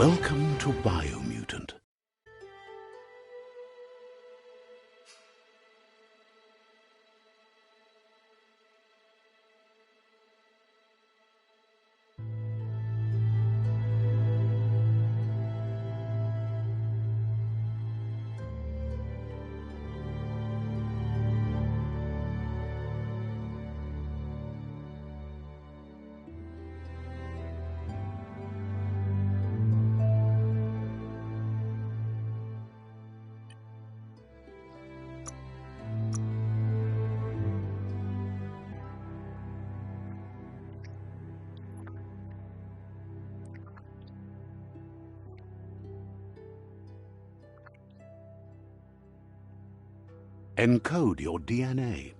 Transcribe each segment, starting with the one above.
Welcome to BIOMUTANT. Encode your DNA.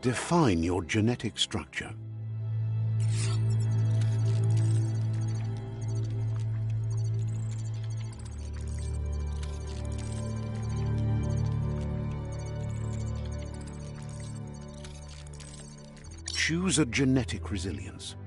Define your genetic structure. Choose a genetic resilience.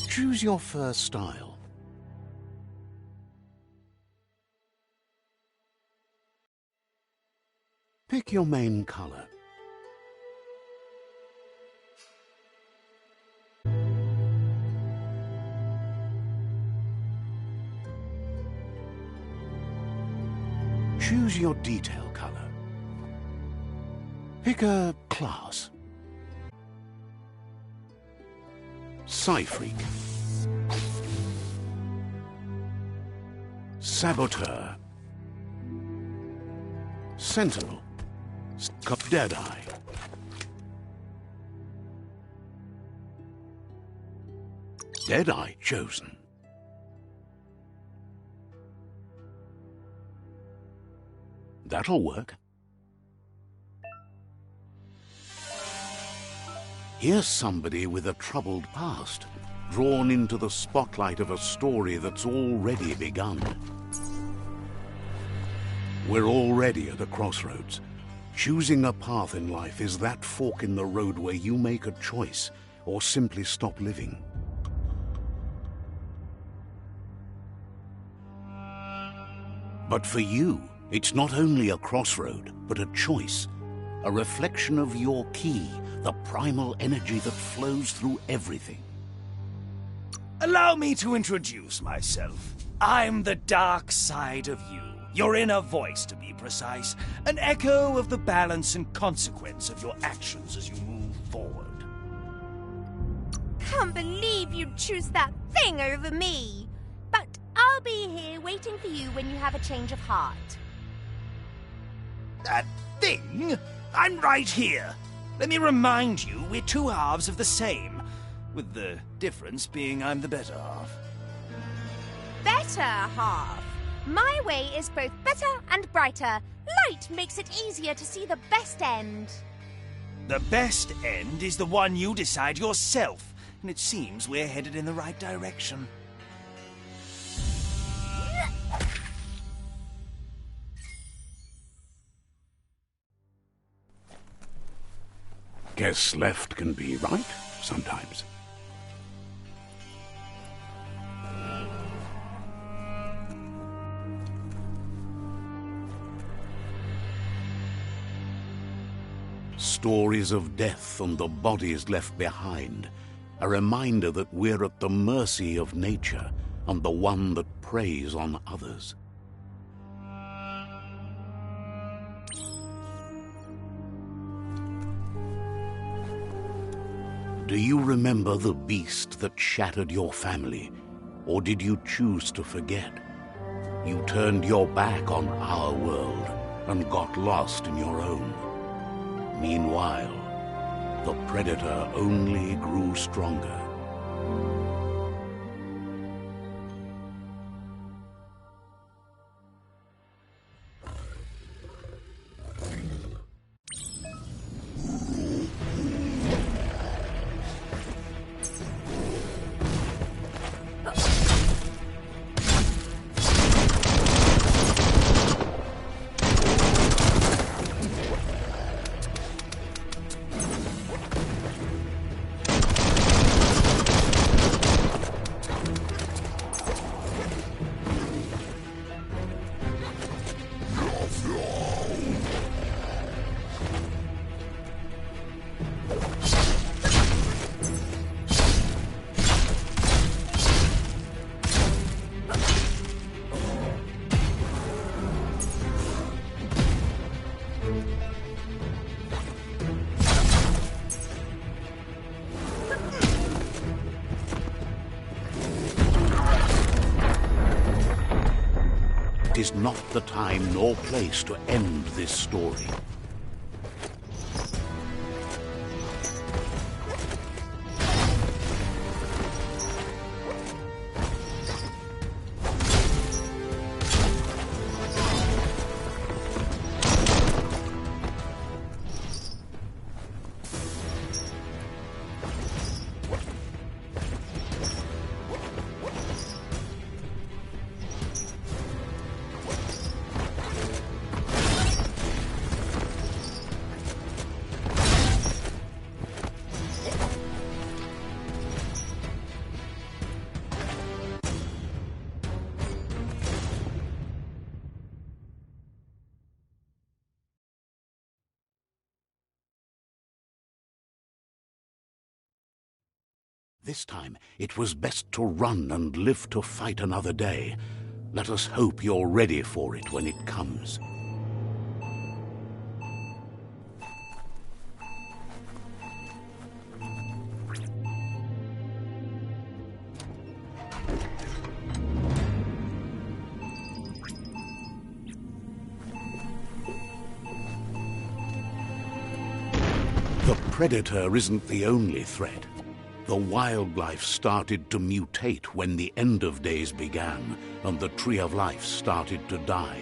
Choose your first style. Pick your main color. Choose your detail color. Pick a class. Psy-freak. Saboteur. Sentinel. Deadeye. Deadeye chosen. That'll work. Here's somebody with a troubled past, drawn into the spotlight of a story that's already begun. We're already at a crossroads. Choosing a path in life is that fork in the road where you make a choice or simply stop living. But for you, it's not only a crossroad, but a choice, a reflection of your key, the primal energy that flows through everything. Allow me to introduce myself. I'm the dark side of you. Your inner voice, to be precise. An echo of the balance and consequence of your actions as you move forward. Can't believe you'd choose that thing over me. But I'll be here waiting for you when you have a change of heart. That thing? I'm right here. Let me remind you, we're two halves of the same, with the difference being I'm the better half. Better half? My way is both better and brighter. Light makes it easier to see the best end. The best end is the one you decide yourself, and it seems we're headed in the right direction. Guess left can be right sometimes. stories of death and the bodies left behind, a reminder that we're at the mercy of nature and the one that preys on others. Do you remember the beast that shattered your family, or did you choose to forget? You turned your back on our world and got lost in your own. Meanwhile, the predator only grew stronger. It is not the time nor place to end this story. This time, it was best to run and live to fight another day. Let us hope you're ready for it when it comes. The predator isn't the only threat. The wildlife started to mutate when the end of days began, and the tree of life started to die.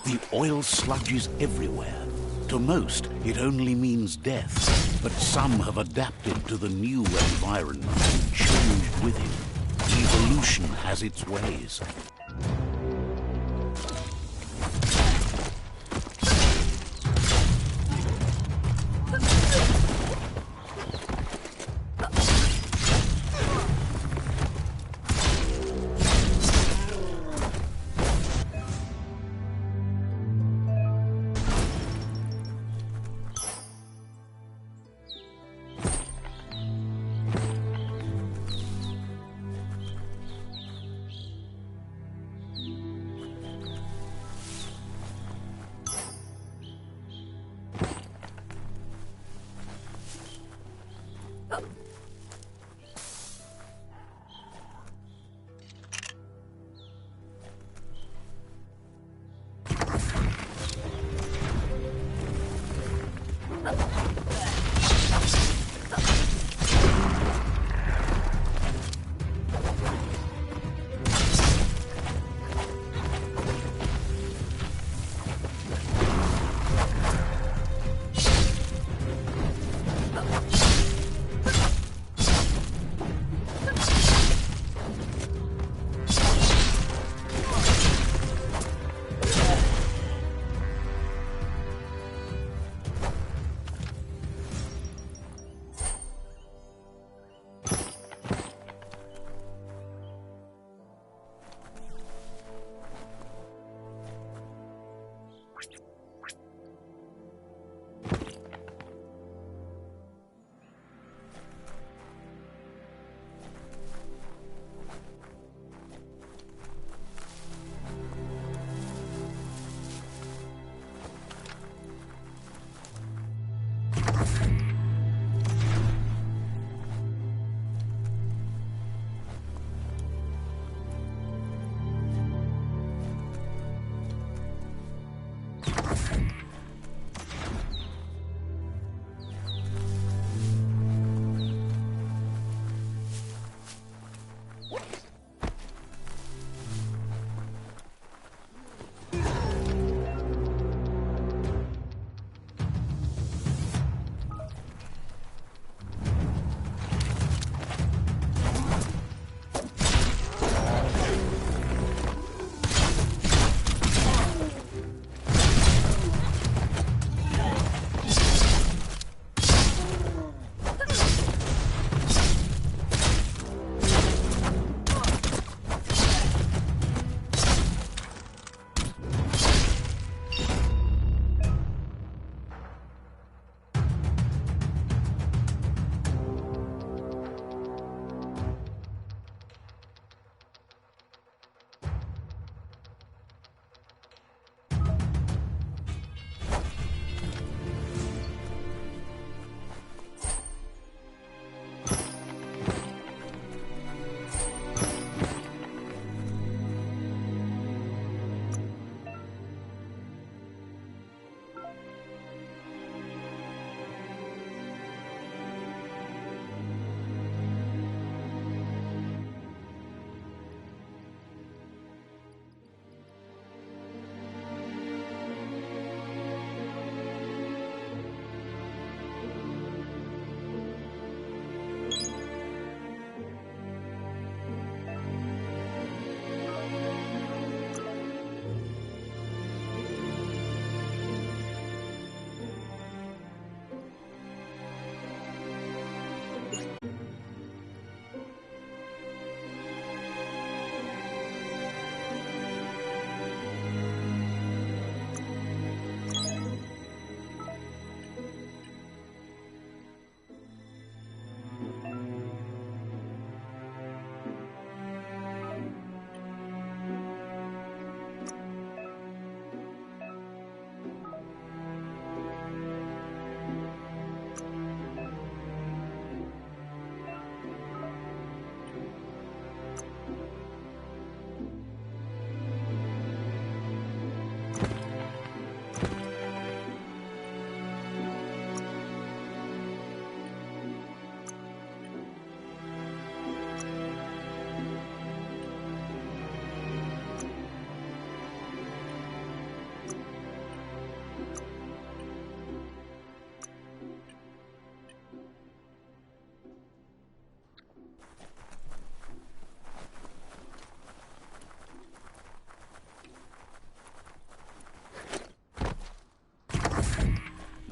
The oil sludges everywhere. To most, it only means death, but some have adapted to the new environment and changed with it. Evolution has its ways.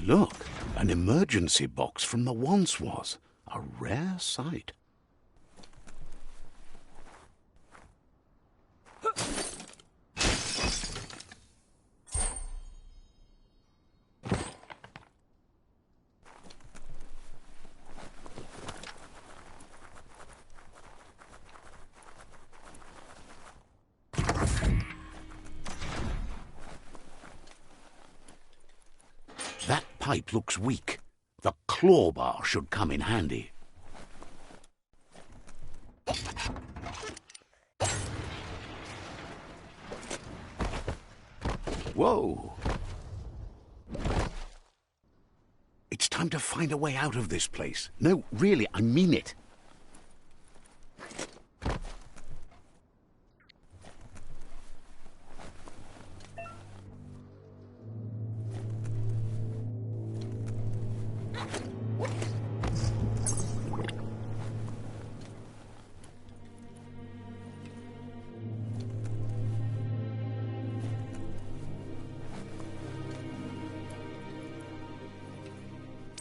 Look, an emergency box from the once was. A rare sight. That pipe looks weak. The claw bar should come in handy. Whoa! It's time to find a way out of this place. No, really, I mean it.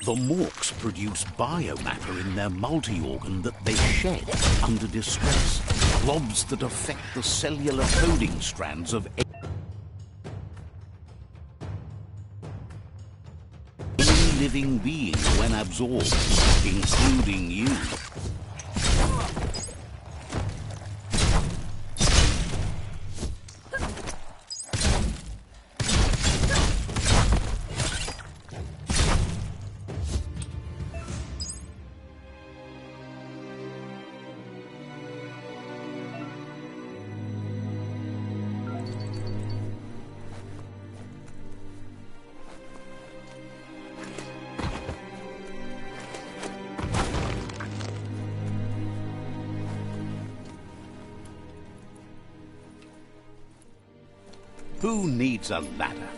The Morks produce biomatter in their multi-organ that they shed under distress. Blobs that affect the cellular coding strands of any living being when absorbed, including you. Who needs a ladder?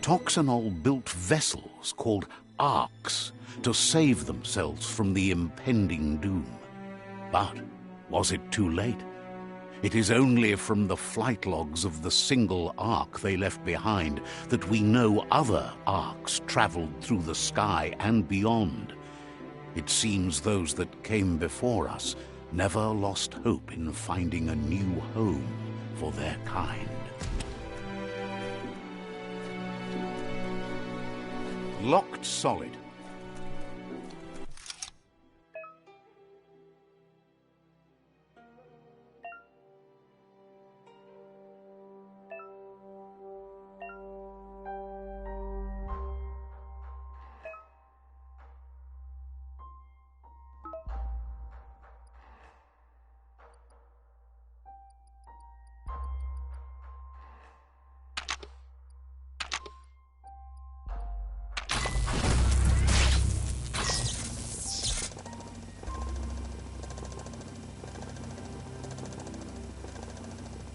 Toxanol built vessels called arks to save themselves from the impending doom. But was it too late? It is only from the flight logs of the single ark they left behind that we know other arks traveled through the sky and beyond. It seems those that came before us never lost hope in finding a new home for their kind. Locked solid.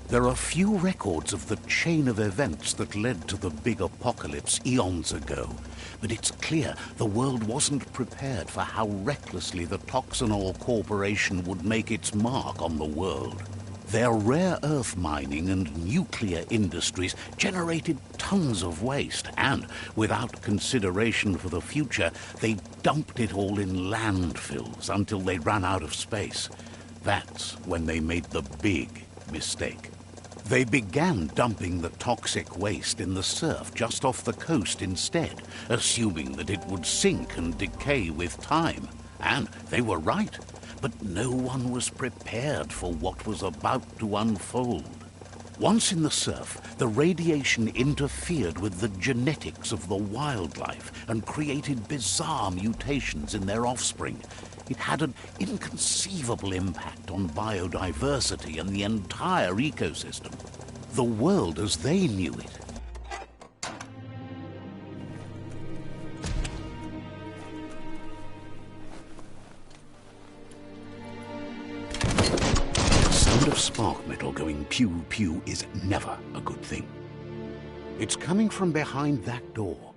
There are few records of the chain of events that led to the big apocalypse eons ago, but it's clear the world wasn't prepared for how recklessly the Toxanol Corporation would make its mark on the world. Their rare earth mining and nuclear industries generated tons of waste, and, without consideration for the future, they dumped it all in landfills until they ran out of space. That's when they made the big mistake. They began dumping the toxic waste in the surf just off the coast instead, assuming that it would sink and decay with time. And they were right, but no one was prepared for what was about to unfold. Once in the surf, the radiation interfered with the genetics of the wildlife and created bizarre mutations in their offspring. It had an inconceivable impact on biodiversity and the entire ecosystem. The world as they knew it. The sound of spark metal going pew-pew is never a good thing. It's coming from behind that door.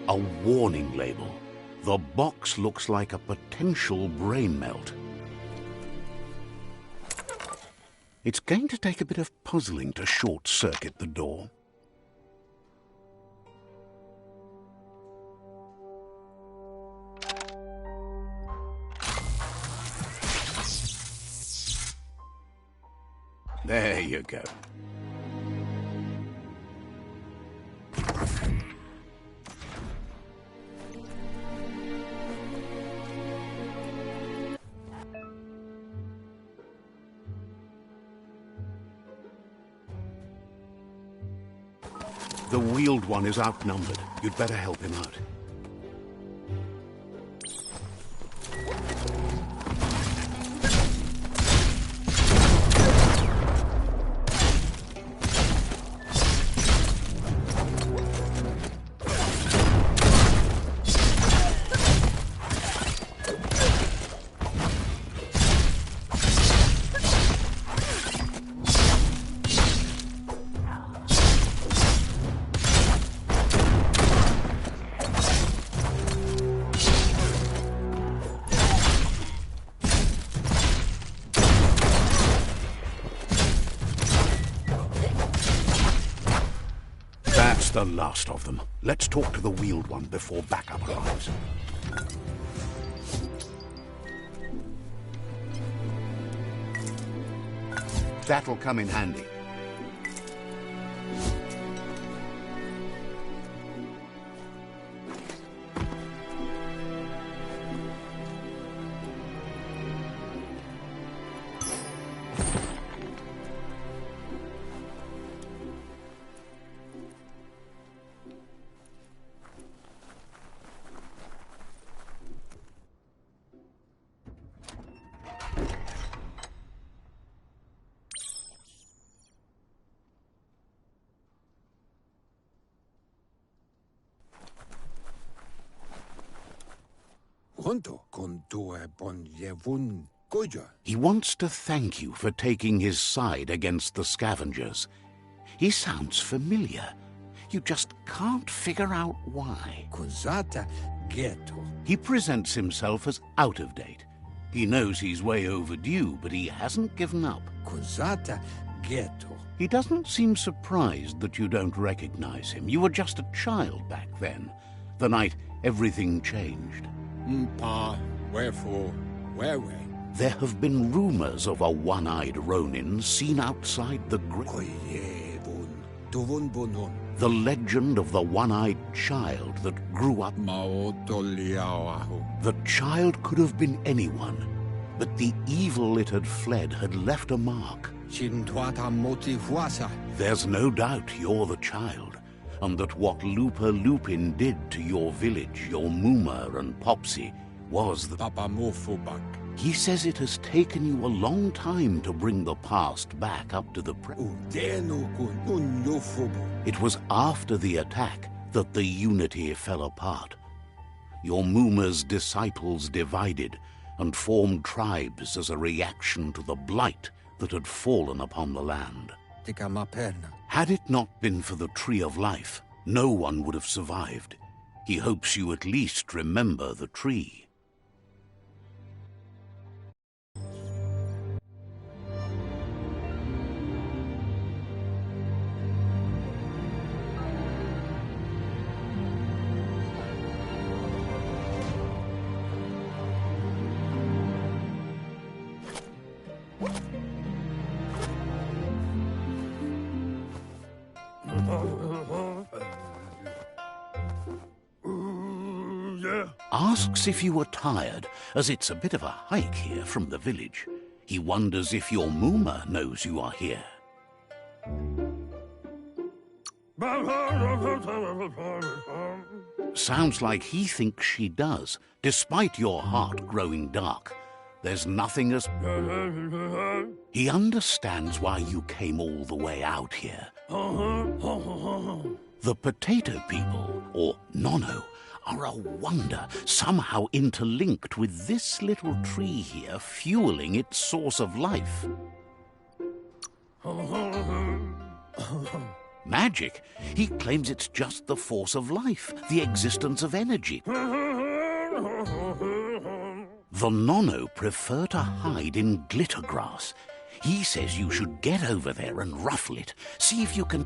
A warning label. The box looks like a potential brain melt. It's going to take a bit of puzzling to short-circuit the door. There you go. The wheeled one is outnumbered. You'd better help him out. That's the last of them. Let's talk to the wheeled one before backup arrives. That'll come in handy. He wants to thank you for taking his side against the scavengers. He sounds familiar. You just can't figure out why. He presents himself as out of date. He knows he's way overdue, but he hasn't given up. He doesn't seem surprised that you don't recognize him. You were just a child back then, the night everything changed. There have been rumors of a one-eyed Ronin seen outside the the legend of the one-eyed child that grew up. The child could have been anyone, but the evil it had fled had left a mark. There's no doubt you're the child, and that what Looper Lupin did to your village, your Muma and Popsy, was the... He says it has taken you a long time to bring the past back up to the present. It was after the attack that the unity fell apart. Your Muma's disciples divided and formed tribes as a reaction to the blight that had fallen upon the land. Had it not been for the Tree of Life, no one would have survived. He hopes you at least remember the tree. Asks if you were tired, as it's a bit of a hike here from the village. He wonders if your Mooma knows you are here. Sounds like he thinks she does, despite your heart growing dark. There's nothing as... He understands why you came all the way out here. The potato people, or Nono, are a wonder, somehow interlinked with this little tree here, fueling its source of life. Magic? He claims it's just the force of life, the existence of energy. The Nono prefer to hide in glitter grass. He says you should get over there and ruffle it. See if you can...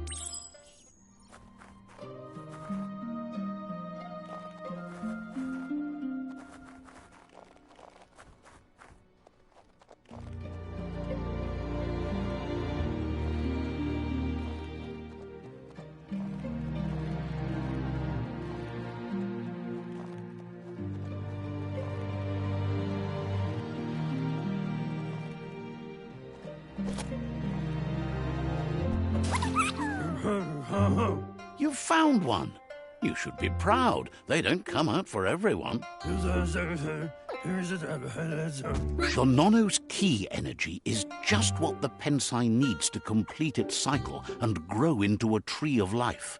You found one. You should be proud. They don't come out for everyone. The Nono's key energy is just what the Pensai needs to complete its cycle and grow into a tree of life.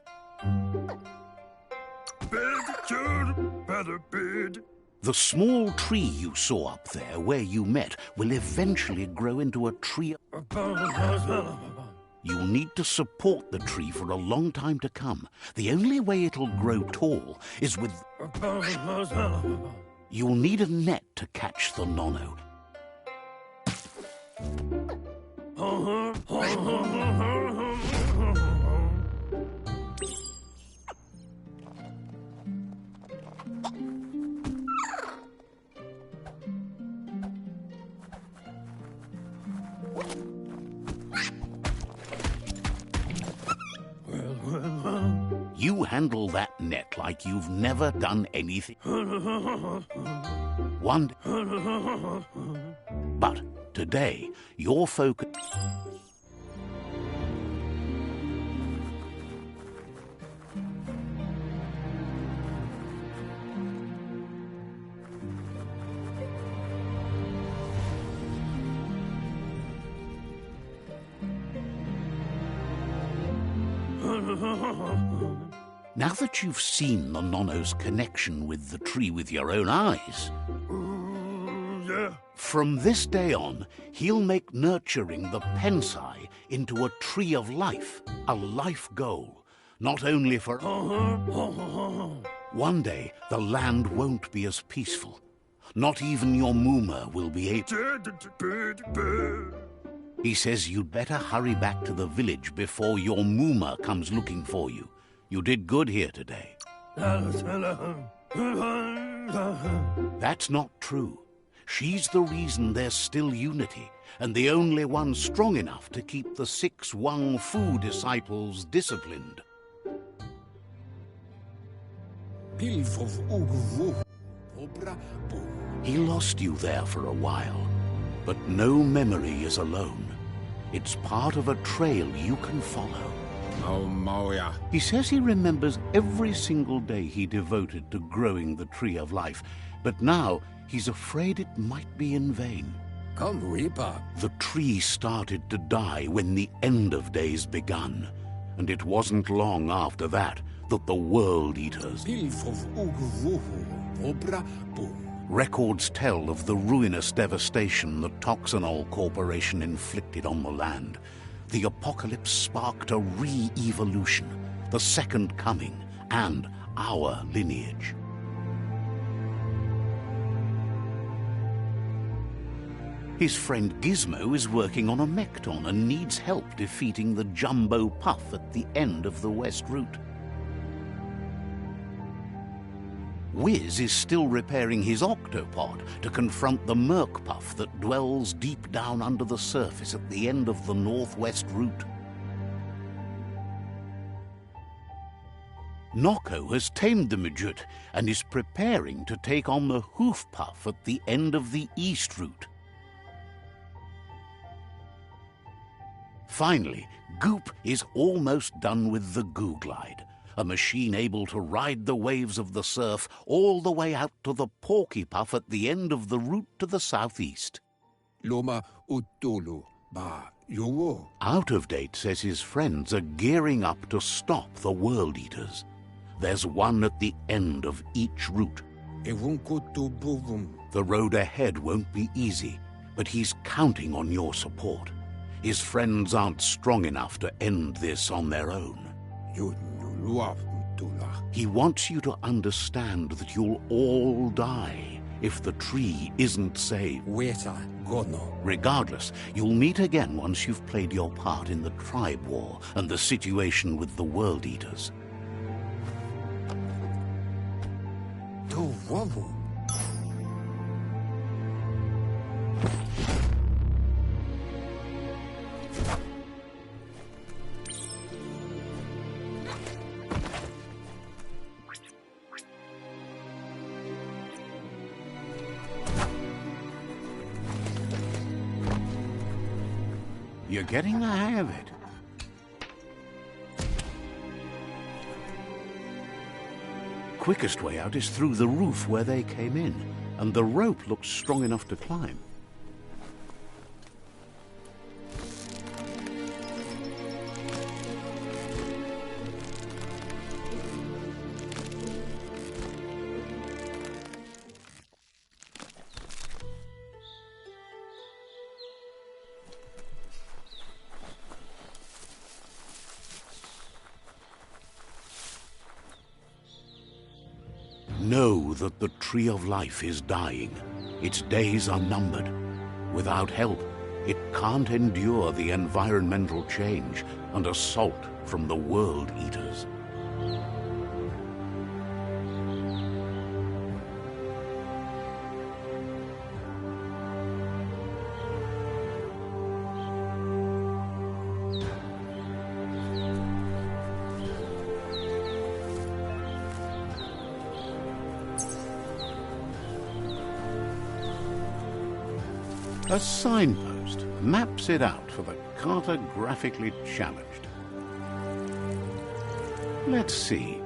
The small tree you saw up there where you met will eventually grow into a tree. You'll need to support the tree for a long time to come. The only way it'll grow tall is with... You'll need a net to catch the Nono. You handle that net like you've never done anything. But today, your focus... Now that you've seen the Nono's connection with the tree with your own eyes, from this day on, he'll make nurturing the Pensai into a tree of life, a life goal, not only for... One day, the land won't be as peaceful. Not even your Mooma will be able... He says you'd better hurry back to the village before your Mooma comes looking for you. You did good here today. That's not true. She's the reason there's still unity, and the only one strong enough to keep the 6 Wang Fu disciples disciplined. He lost you there for a while, but no memory is alone. It's part of a trail you can follow. He says he remembers every single day he devoted to growing the tree of life, but now he's afraid it might be in vain. The tree started to die when the end of days begun, and it wasn't long after that that the World Eaters... Records tell of the ruinous devastation the Toxanol Corporation inflicted on the land. The apocalypse sparked a re-evolution, the second coming, and our lineage. His friend Gizmo is working on a Mekton and needs help defeating the Jumbo Puff at the end of the West Route. Wiz is still repairing his octopod to confront the Merc Puff that dwells deep down under the surface at the end of the Northwest Route. Noko has tamed the Midget and is preparing to take on the Hoof Puff at the end of the East Route. Finally, Goop is almost done with the Goo Glide, a machine able to ride the waves of the surf all the way out to the Porky Puff at the end of the route to the southeast. Loma utulu ba yowo. Out of Date says his friends are gearing up to stop the World Eaters. There's one at the end of each route. Evunkutu buvum. The road ahead won't be easy, but he's counting on your support. His friends aren't strong enough to end this on their own. He wants you to understand that you'll all die if the tree isn't saved. Regardless, you'll meet again once you've played your part in the tribe war and the situation with the World Eaters. You're getting the hang of it. Quickest way out is through the roof where they came in, and the rope looks strong enough to climb. Know that the Tree of Life is dying. Its days are numbered. Without help, it can't endure the environmental change and assault from the World Eaters. A signpost maps it out for the cartographically challenged. Let's see.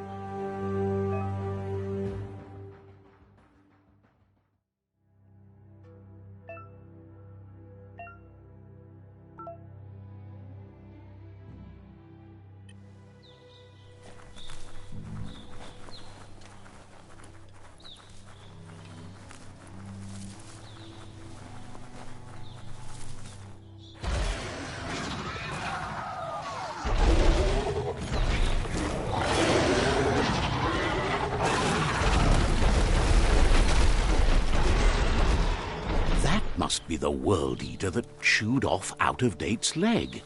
Must be the World Eater that chewed off Out of Date's leg.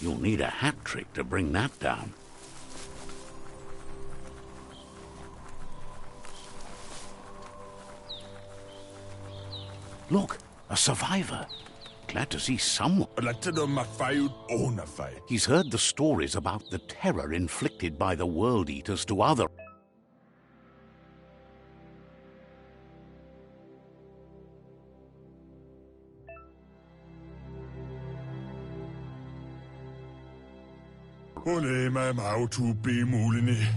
You'll need a hat trick to bring that down. Look, a survivor. Glad to see someone. He's heard the stories about the terror inflicted by the World Eaters to other.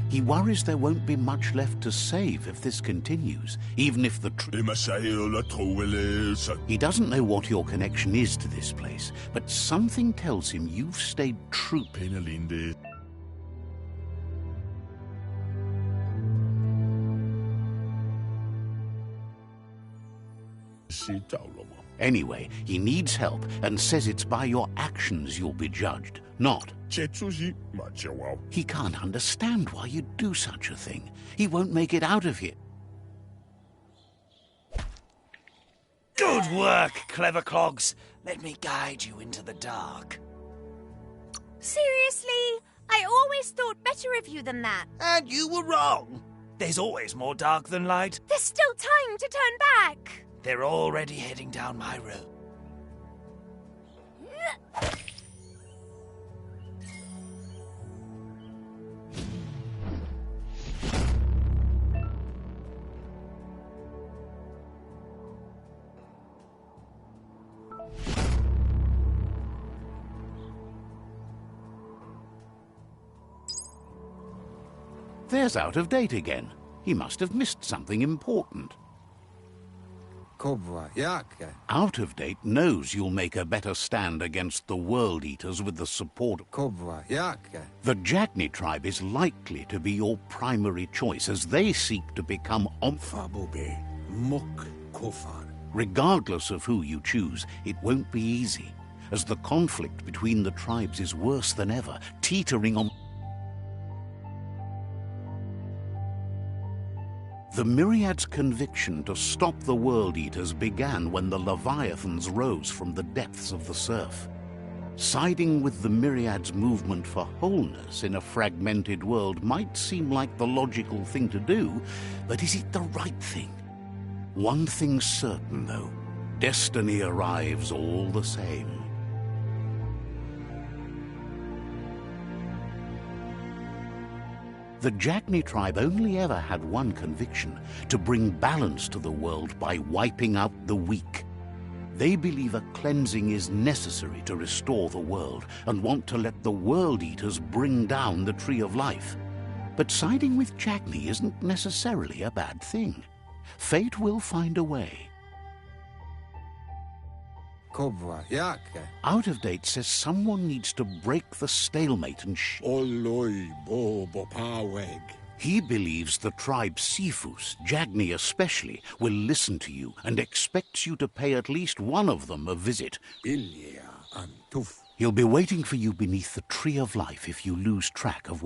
He worries there won't be much left to save if this continues, even if the He doesn't know what your connection is to this place, but something tells him you've stayed true. Anyway, he needs help and says it's by your actions you'll be judged, not. He can't understand why you'd do such a thing. He won't make it out of here. Good work, clever clogs. Let me guide you into the dark. Seriously? I always thought better of you than that. And you were wrong. There's always more dark than light. There's still time to turn back. They're already heading down my road. There's Out of Date again. He must have missed something important. Kobwa Yake. Out of Date knows you'll make a better stand against the World Eaters with the support of... Kobwa Yake. The Jagni tribe is likely to be your primary choice as they seek to become Fabobe. Mok Kofar. Regardless of who you choose, it won't be easy, as the conflict between the tribes is worse than ever, teetering on... The Myriad's conviction to stop the World Eaters began when the Leviathans rose from the depths of the surf. Siding with the Myriad's movement for wholeness in a fragmented world might seem like the logical thing to do, but is it the right thing? One thing's certain, though. Destiny arrives all the same. The Jagni tribe only ever had one conviction: to bring balance to the world by wiping out the weak. They believe a cleansing is necessary to restore the world and want to let the World Eaters bring down the Tree of Life. But siding with Jagni isn't necessarily a bad thing. Fate will find a way. Kobwa Yake. Out of Date says someone needs to break the stalemate and Oloi Bo Bopaweg. He believes the tribe Sifus, Jagni especially, will listen to you and expects you to pay at least one of them a visit. Ilya Antuf. He'll be waiting for you beneath the Tree of Life if you lose track of...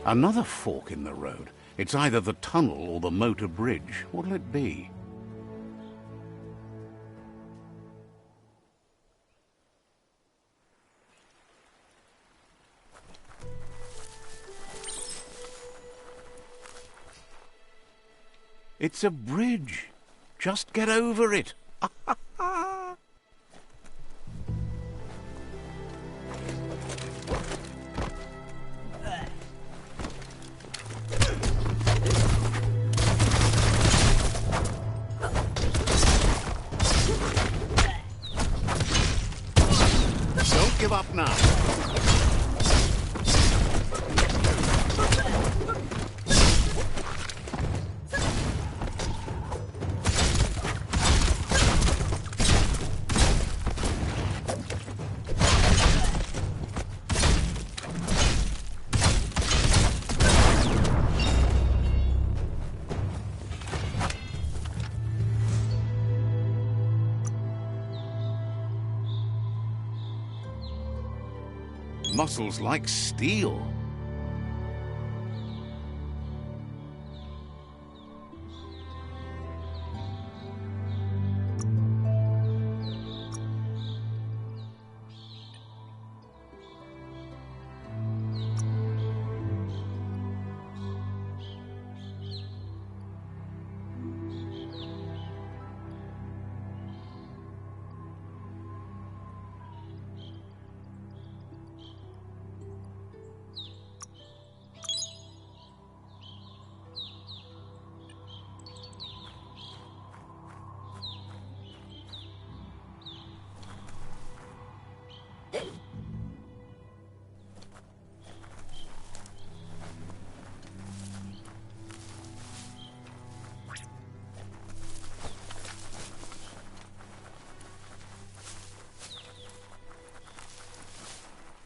Another fork in the road. It's either the tunnel or the motor bridge. What'll it be? It's a bridge. Just get over it. Don't give up now. Muscles like steel.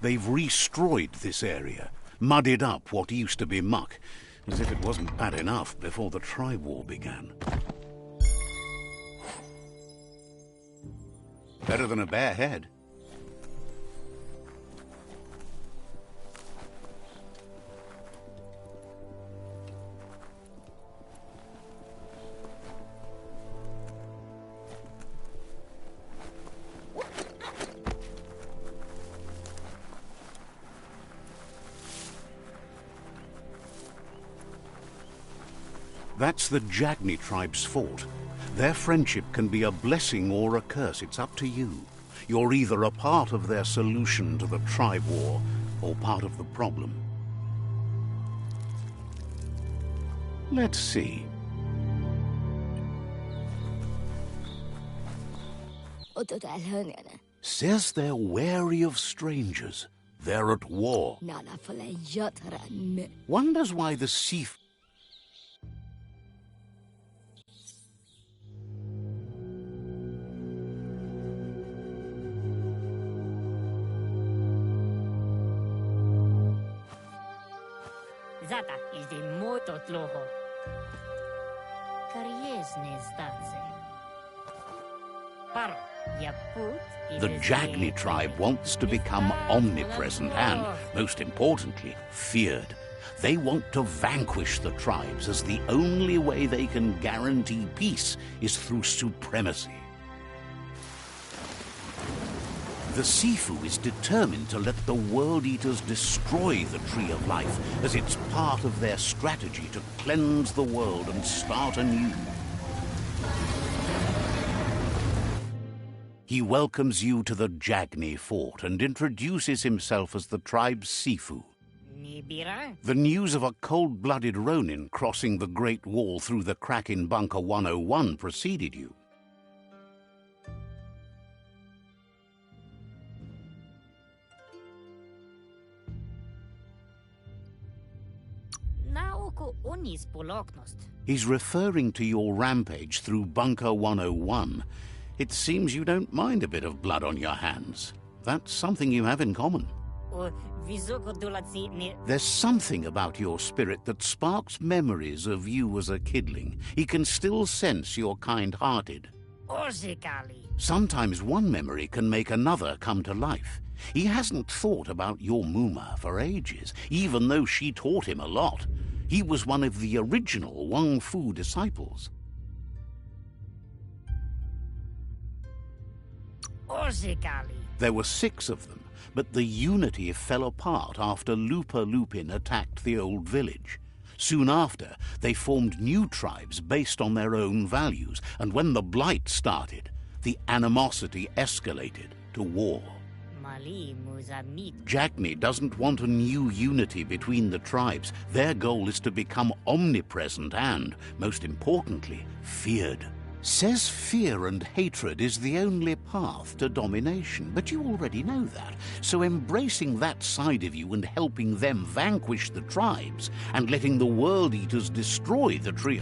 They've restroyed this area, muddied up what used to be muck, as if it wasn't bad enough before the tribe war began. Better than a bare head. That's the Jagni tribe's fort. Their friendship can be a blessing or a curse. It's up to you. You're either a part of their solution to the tribe war or part of the problem. Let's see. Says they're wary of strangers. They're at war. Wonders why the sea... Zata il de moto tloho. Kariesne statse. Paro, yaput. The Jagni tribe wants to become omnipresent and, most importantly, feared. They want to vanquish the tribes, as the only way they can guarantee peace is through supremacy. The Sifu is determined to let the World Eaters destroy the Tree of Life, as it's part of their strategy to cleanse the world and start anew. He welcomes you to the Jagni fort and introduces himself as the tribe's Sifu. The news of a cold-blooded Ronin crossing the Great Wall through the crack in Bunker 101 preceded you. He's referring to your rampage through Bunker 101. It seems you don't mind a bit of blood on your hands. That's something you have in common. There's something about your spirit that sparks memories of you as a kidling. He can still sense you're kind-hearted. Sometimes one memory can make another come to life. He hasn't thought about your Muma for ages, even though she taught him a lot. He was one of the original Wang Fu disciples. There were 6 of them, but the unity fell apart after Lupa Lupin attacked the old village. Soon after, they formed new tribes based on their own values, and when the Blight started, the animosity escalated to war. Jagni doesn't want a new unity between the tribes. Their goal is to become omnipresent and, most importantly, feared. Says fear and hatred is the only path to domination, but you already know that. So embracing that side of you and helping them vanquish the tribes and letting the World Eaters destroy the tree.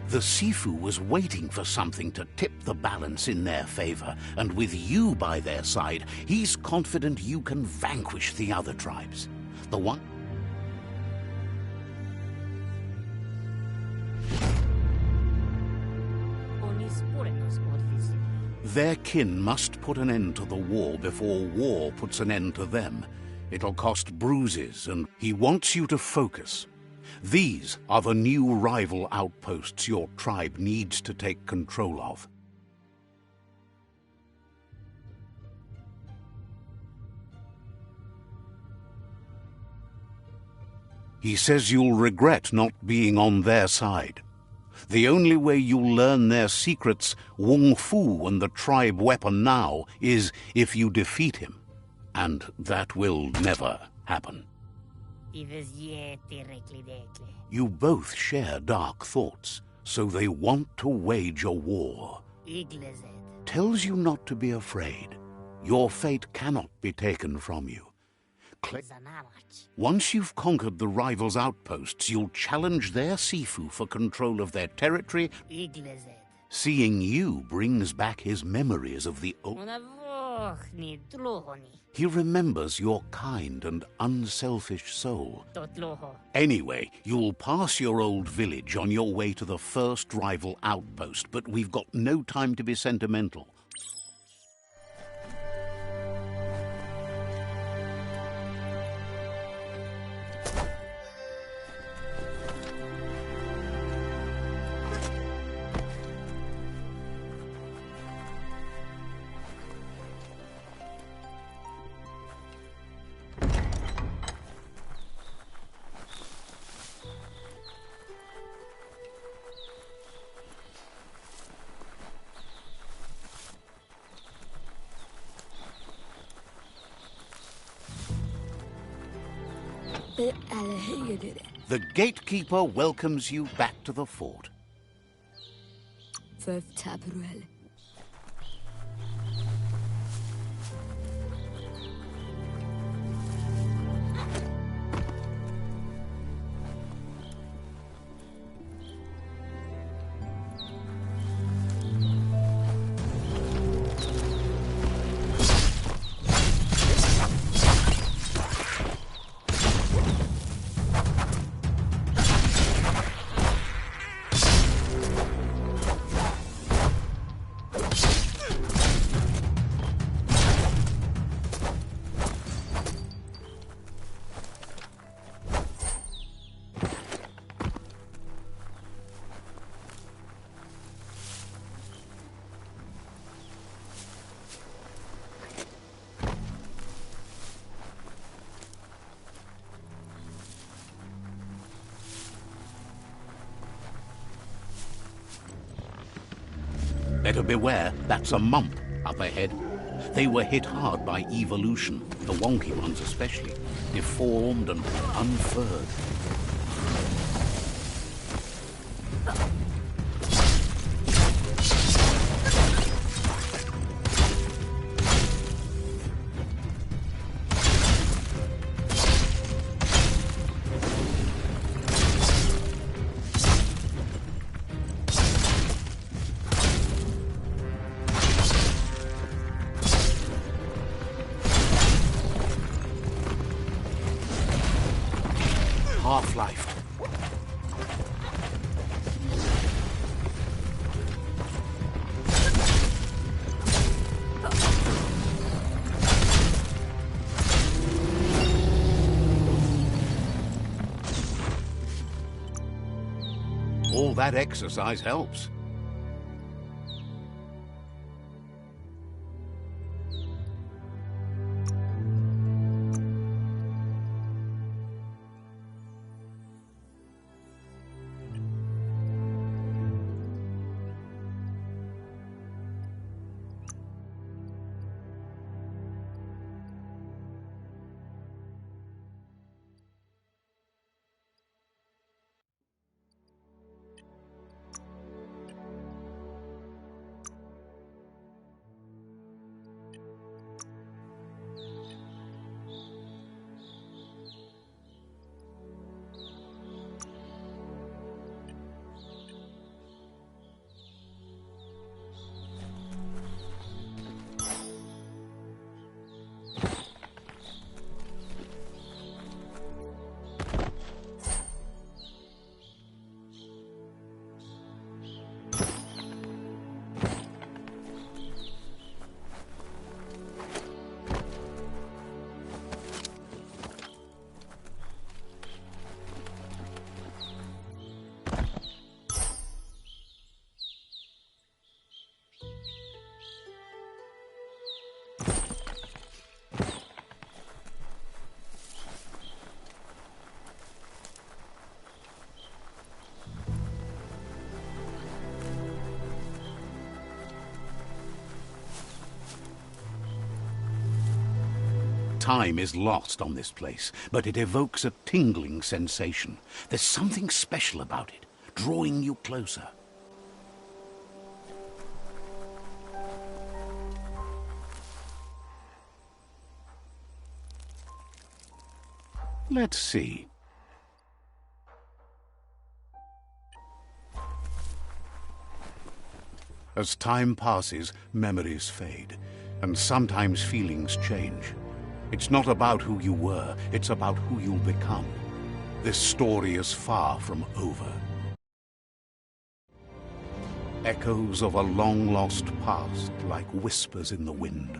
The Sifu was waiting for something to tip the balance in their favor, and with you by their side, he's confident you can vanquish the other tribes. Their kin must put an end to the war before war puts an end to them. It'll cost bruises, and he wants you to focus. These are the new rival outposts your tribe needs to take control of. He says you'll regret not being on their side. The only way you'll learn their secrets, Wung Fu and the tribe weapon now, is if you defeat him. And that will never happen. You both share dark thoughts, so they want to wage a war. Tells you not to be afraid. Your fate cannot be taken from you. Once you've conquered the rivals' outposts, you'll challenge their Sifu for control of their territory. Seeing you brings back his memories of the old. He remembers your kind and unselfish soul. Anyway, you'll pass your old village on your way to the first rival outpost, but we've got no time to be sentimental. The gatekeeper welcomes you back to the fort. Better beware, that's a mump up ahead. They were hit hard by evolution, the wonky ones especially, deformed and unfurred. Half-life. All that exercise helps. Time is lost on this place, but it evokes a tingling sensation. There's something special about it, drawing you closer. Let's see. As time passes, memories fade, and sometimes feelings change. It's not about who you were, it's about who you'll become. This story is far from over. Echoes of a long-lost past, like whispers in the wind.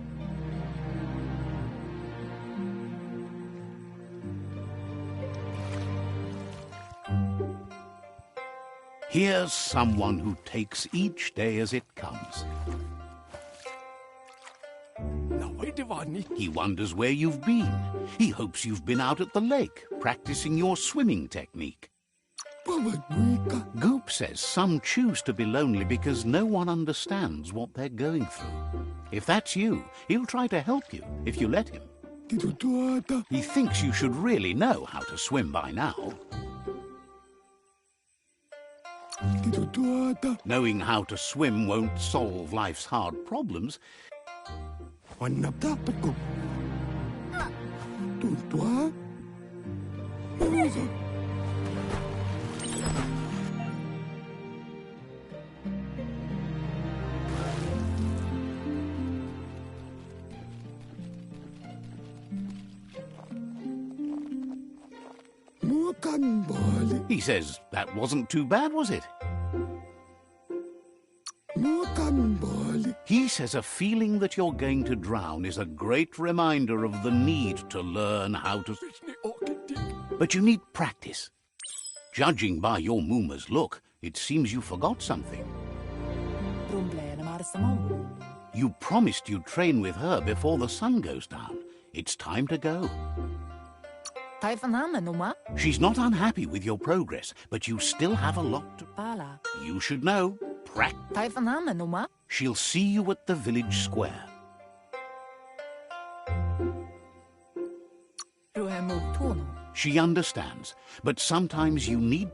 Here's someone who takes each day as it comes. He wonders where you've been. He hopes you've been out at the lake, practicing your swimming technique. Goop says some choose to be lonely because no one understands what they're going through. If that's you, he'll try to help you if you let him. He thinks you should really know how to swim by now. Knowing how to swim won't solve life's hard problems. He says that wasn't too bad, was it? He says a feeling that you're going to drown is a great reminder of the need to learn how to... But you need practice. Judging by your Mooma's look, it seems you forgot something. You promised you'd train with her before the sun goes down. It's time to go. She's not unhappy with your progress, but you still have a lot to... You should know. She'll see you at the village square. She understands, but sometimes you need...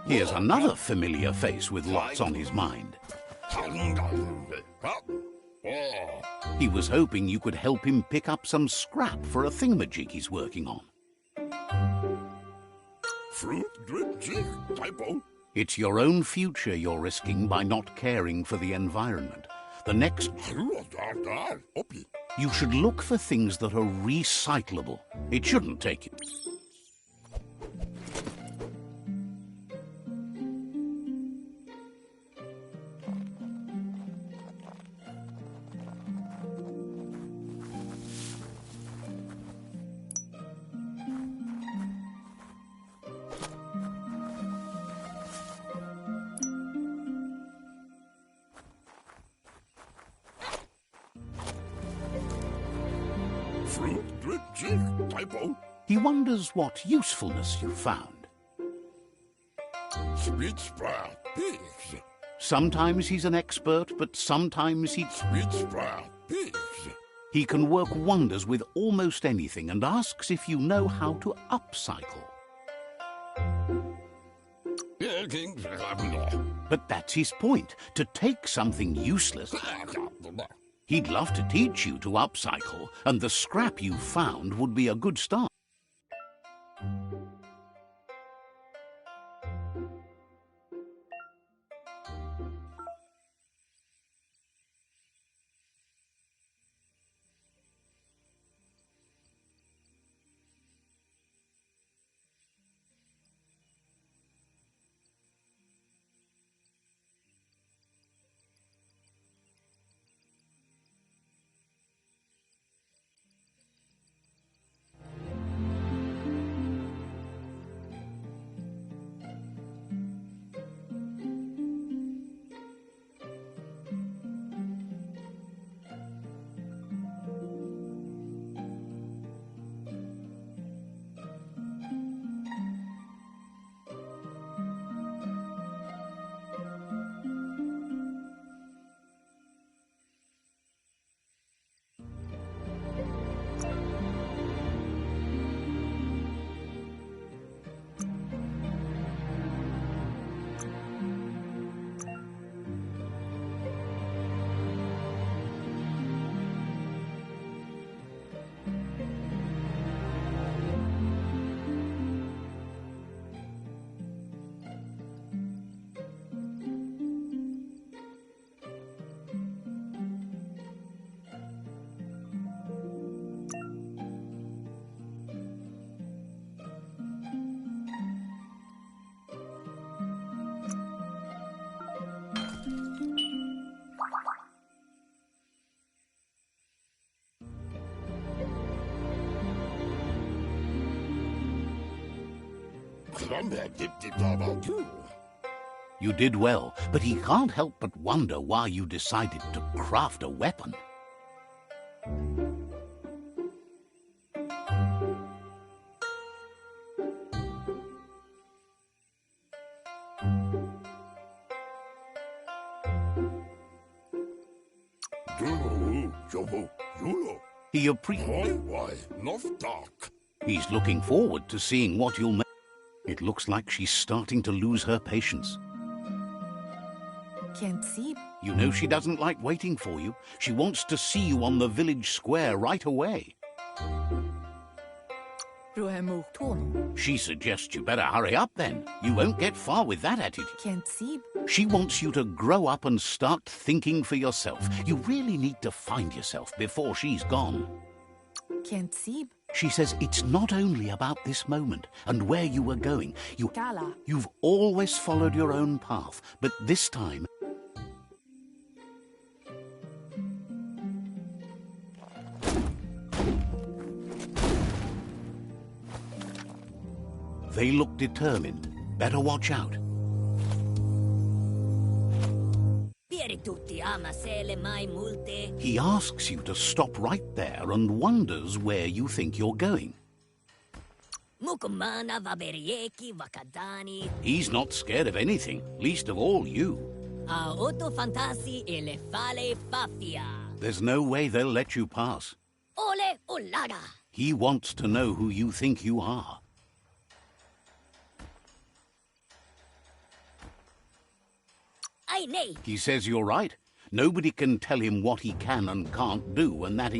Here's another familiar face with lots on his mind. He was hoping you could help him pick up some scrap for a thingamajig he's working on. It's your own future you're risking by not caring for the environment. The next... You should look for things that are recyclable. It shouldn't take you... He wonders what usefulness you found. Sometimes he's an expert, but sometimes he can work wonders with almost anything and asks if you know how to upcycle. But that's his point, to take something useless. He'd love to teach you to upcycle, and the scrap you found would be a good start. You did well, but he can't help but wonder why you decided to craft a weapon. He's looking forward to seeing what you'll make. It looks like she's starting to lose her patience. Can't see. You know she doesn't like waiting for you. She wants to see you on the village square right away. She suggests you better hurry up then. You won't get far with that attitude. Can't see. She wants you to grow up and start thinking for yourself. You really need to find yourself before she's gone. Can't see. She says it's not only about this moment and where you were going. Kala. You've always followed your own path, but this time... They look determined. Better watch out. He asks you to stop right there and wonders where you think you're going. He's not scared of anything, least of all you. There's no way they'll let you pass. He wants to know who you think you are. He says you're right. Nobody can tell him what he can and can't do, and that...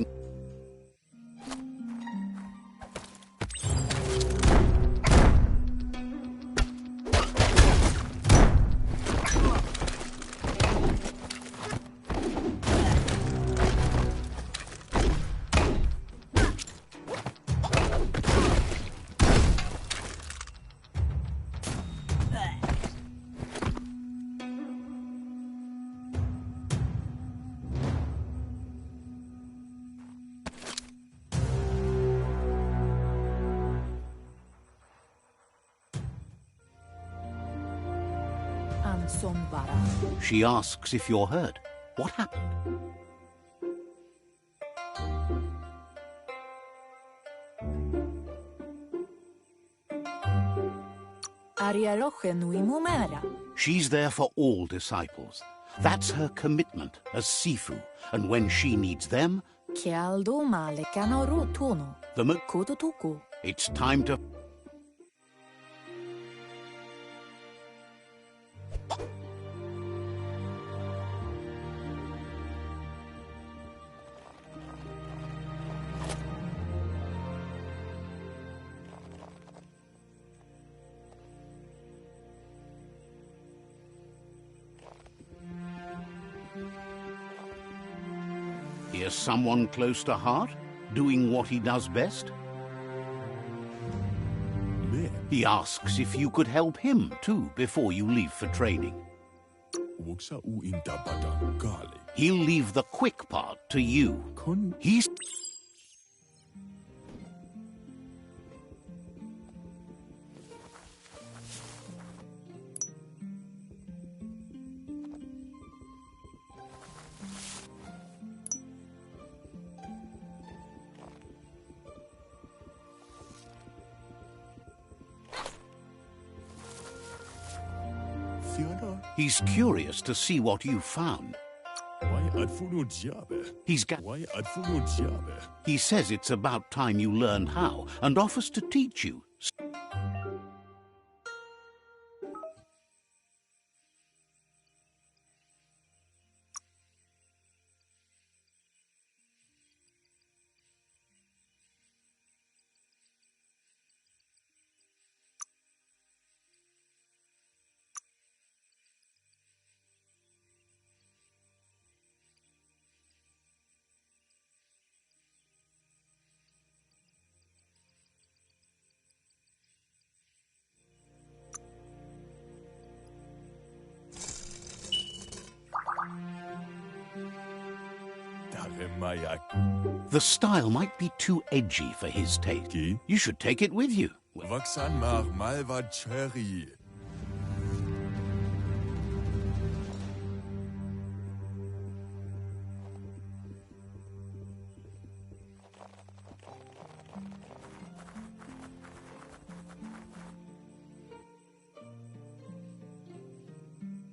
She asks if you're hurt. What happened? She's there for all disciples. That's her commitment as Sifu. And when she needs them, it's time to... Here's someone close to heart, doing what he does best. He asks if you could help him, too, before you leave for training. He'll leave the quick part to you. He's... He's curious to see what you found. He says it's about time you learned how and offers to teach you. The style might be too edgy for his taste. You should take it with you. Vaksan mar malvad cherry.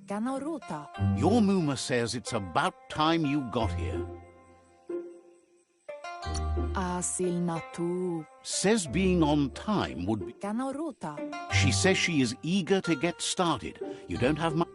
Ganoruta. Your Muma says it's about time you got here. Asil natu. Says being on time would be... Ganoruta. She says she is eager to get started. You don't have much...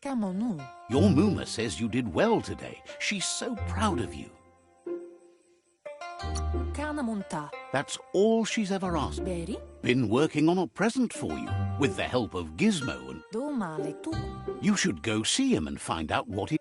Kamonu. Your Muma says you did well today. She's so proud of you. Kanamunta. That's all she's ever asked. Beri. Been working on a present for you, with the help of Gizmo, and Domale tu. you should go see him and find out what he...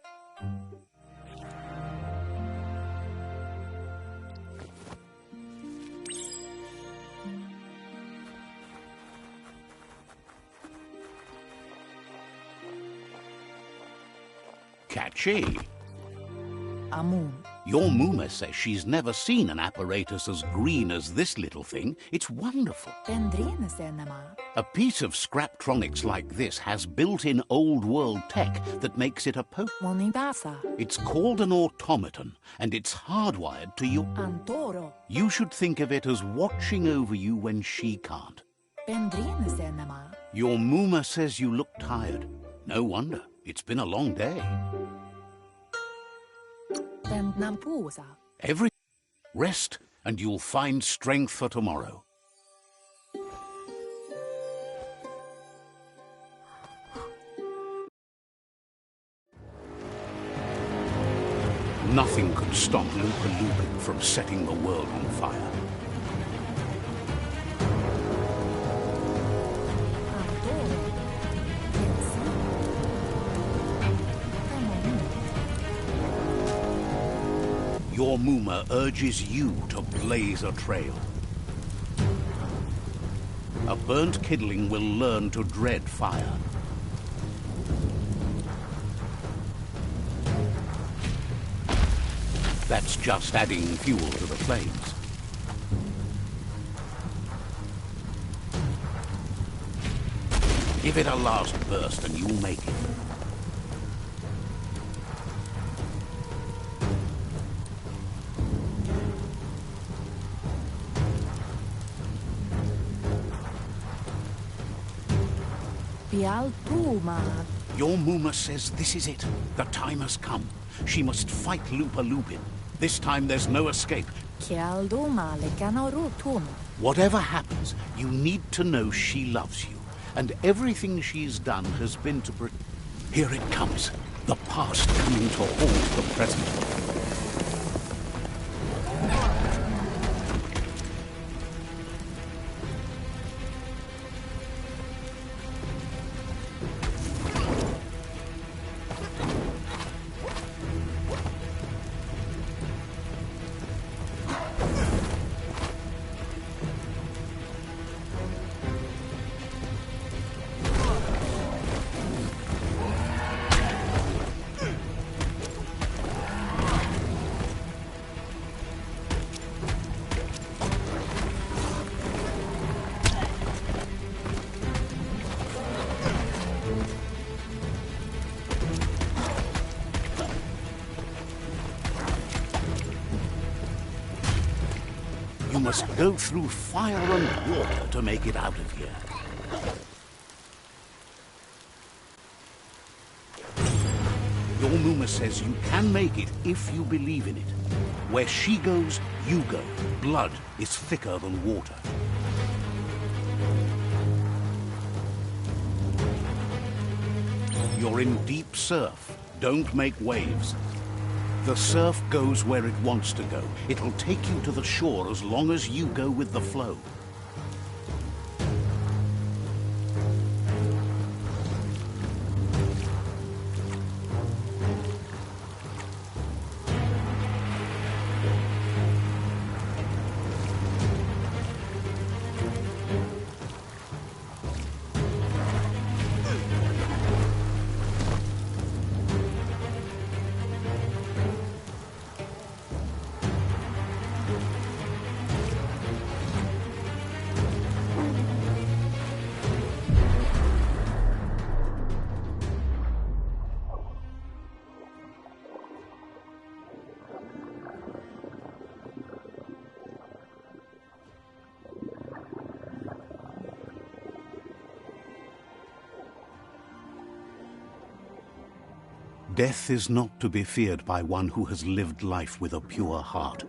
Catchy. Amun. Your Muma says she's never seen an apparatus as green as this little thing. It's wonderful. Pendrine senema. A piece of Scraptronics like this has built-in old-world tech that makes it a Monibasa. It's called an automaton, and it's hardwired to you. Antoro. You should think of it as watching over you when she can't. Pendrine senema. Your Muma says you look tired. No wonder. It's been a long day. Pendnampusa. Every rest, and you'll find strength for tomorrow. Nothing could stop Lupa from setting the world on fire. Your Muma urges you to blaze a trail. A burnt kidling will learn to dread fire. That's just adding fuel to the flames. Give it a last burst and you'll make it. Pialtuma. Your Muma says this is it. The time has come. She must fight Lupa Lupin. This time there's no escape. Chialdumale canorutum. Whatever happens, you need to know she loves you. And everything she's done has been to... Here it comes. The past coming to haunt the present. You must go through fire and water to make it out of here. Your Muma says you can make it if you believe in it. Where she goes, you go. Blood is thicker than water. You're in deep surf. Don't make waves. The surf goes where it wants to go. It'll take you to the shore as long as you go with the flow. Death is not to be feared by one who has lived life with a pure heart.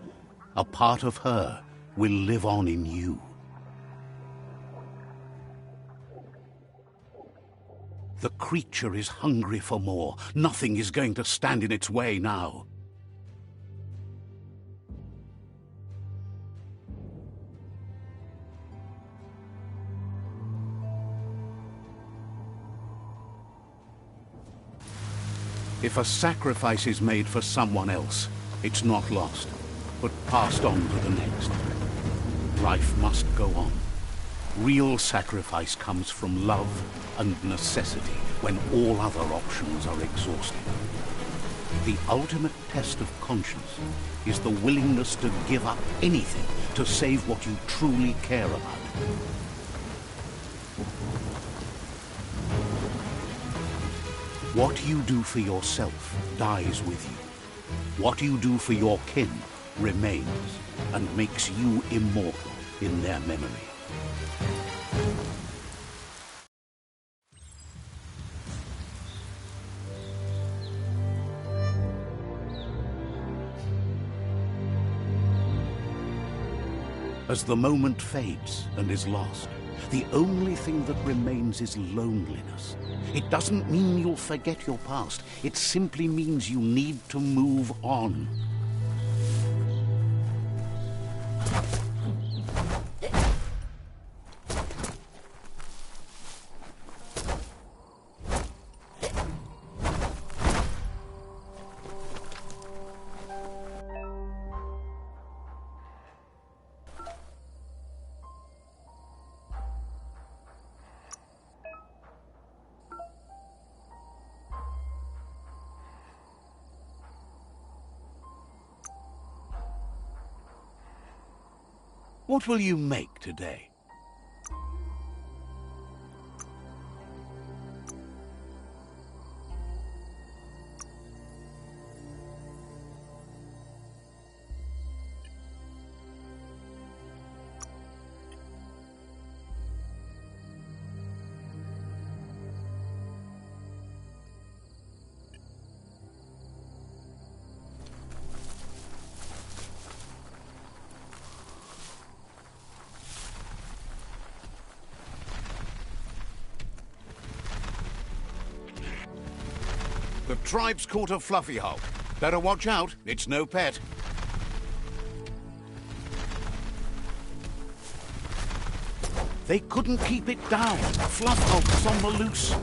A part of her will live on in you. The creature is hungry for more. Nothing is going to stand in its way now. If a sacrifice is made for someone else, it's not lost, but passed on to the next. Life must go on. Real sacrifice comes from love and necessity when all other options are exhausted. The ultimate test of conscience is the willingness to give up anything to save what you truly care about. What you do for yourself dies with you. What you do for your kin remains and makes you immortal in their memory. As the moment fades and is lost, the only thing that remains is loneliness. It doesn't mean you'll forget your past. It simply means you need to move on. What will you make today? The tribe's caught a fluffy hulk. Better watch out, it's no pet. They couldn't keep it down. Fluff hulk's on the loose.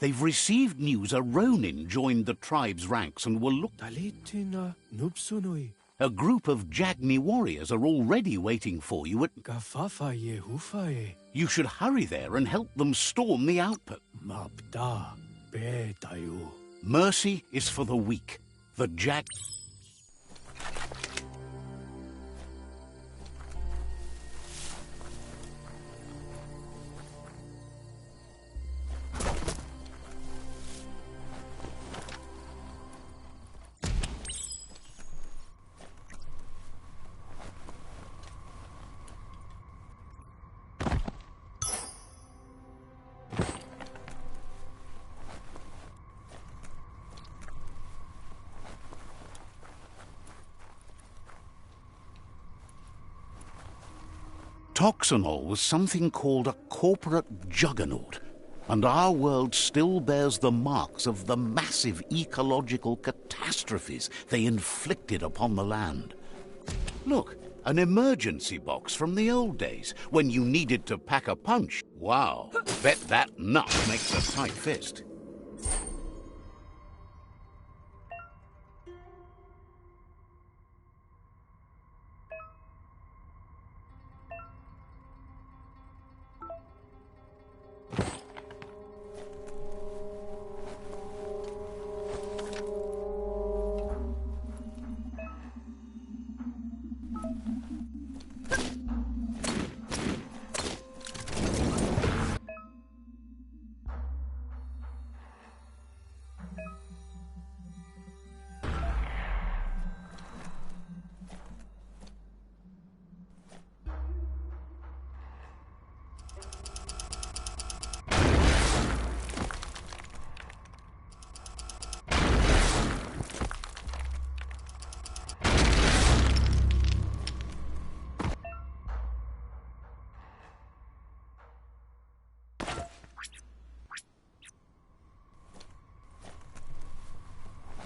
They've received news a Ronin joined the tribe's ranks and will look... A group of Jagni warriors are already waiting for you at... You should hurry there and help them storm the outpost. Mercy is for the weak. The Jag... Toxanol was something called a corporate juggernaut. And our world still bears the marks of the massive ecological catastrophes they inflicted upon the land. Look, an emergency box from the old days, when you needed to pack a punch. Wow, bet that nut makes a tight fist.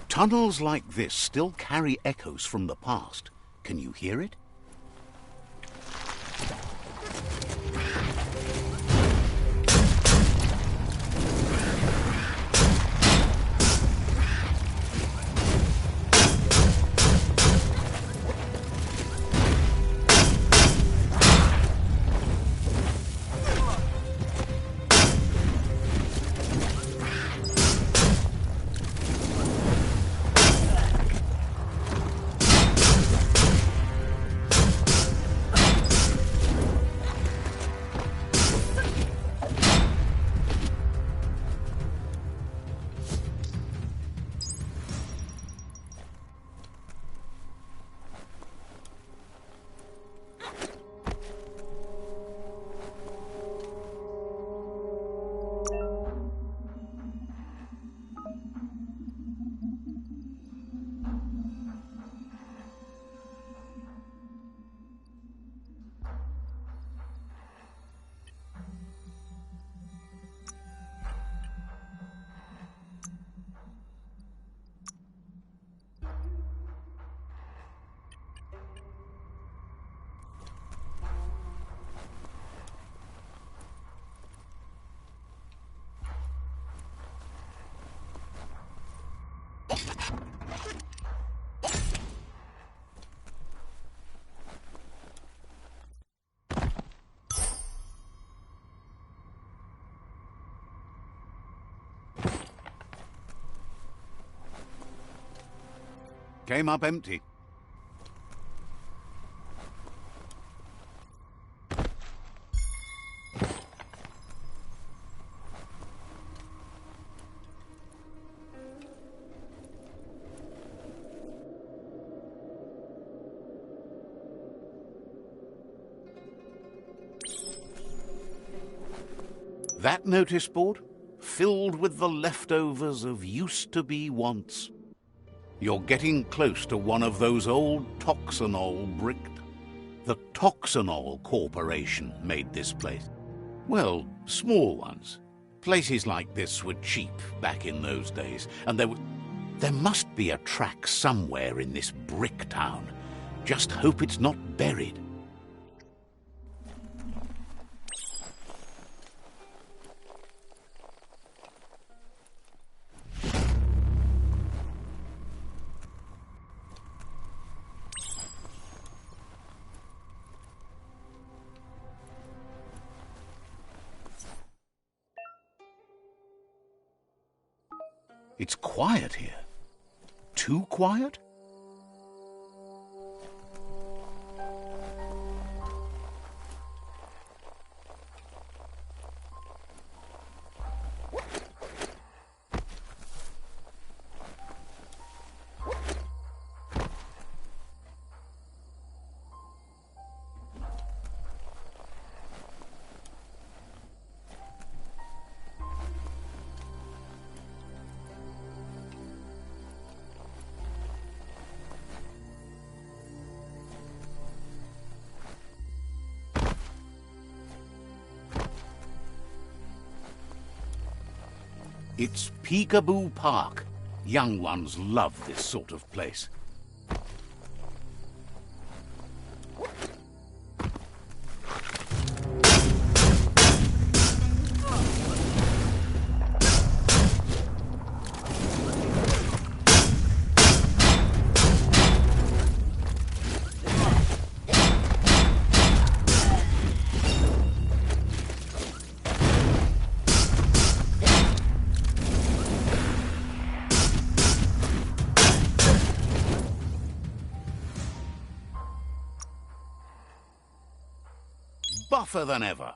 Tunnels like this still carry echoes from the past. Can you hear it? Came up empty. That notice board, filled with the leftovers of used-to-be wants. You're getting close to one of those old Toxanol bricked. The Toxanol Corporation made this place. Well, small ones. Places like this were cheap back in those days, and there must be a track somewhere in this brick town. Just hope it's not buried. It's quiet here. Too quiet? It's Peekaboo Park. Young ones love this sort of place. Buffer than ever.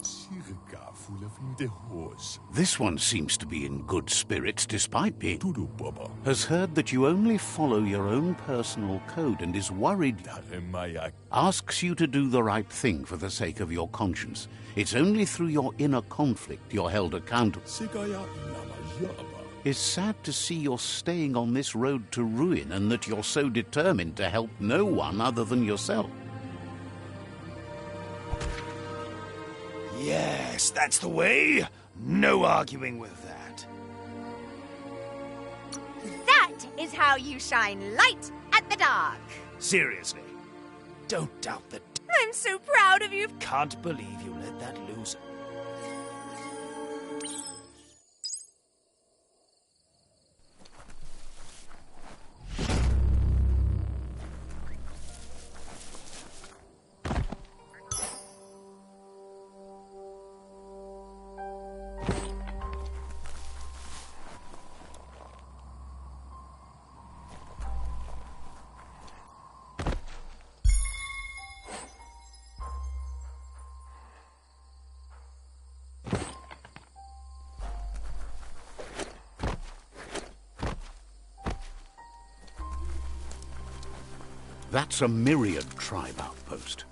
Cirka full of the horse. This one seems to be in good spirits despite being... Tudu Baba. Has heard that you only follow your own personal code and is worried... Daremaya. Asks you to do the right thing for the sake of your conscience. It's only through your inner conflict you're held accountable. Sigaya Namayaba. It's sad to see you're staying on this road to ruin and that you're so determined to help no one other than yourself. Yes, that's the way. No arguing with that. That is how you shine light at the dark. Seriously, don't doubt that. I'm so proud of you. Can't believe you let that loser. That's a Myriad tribe outpost.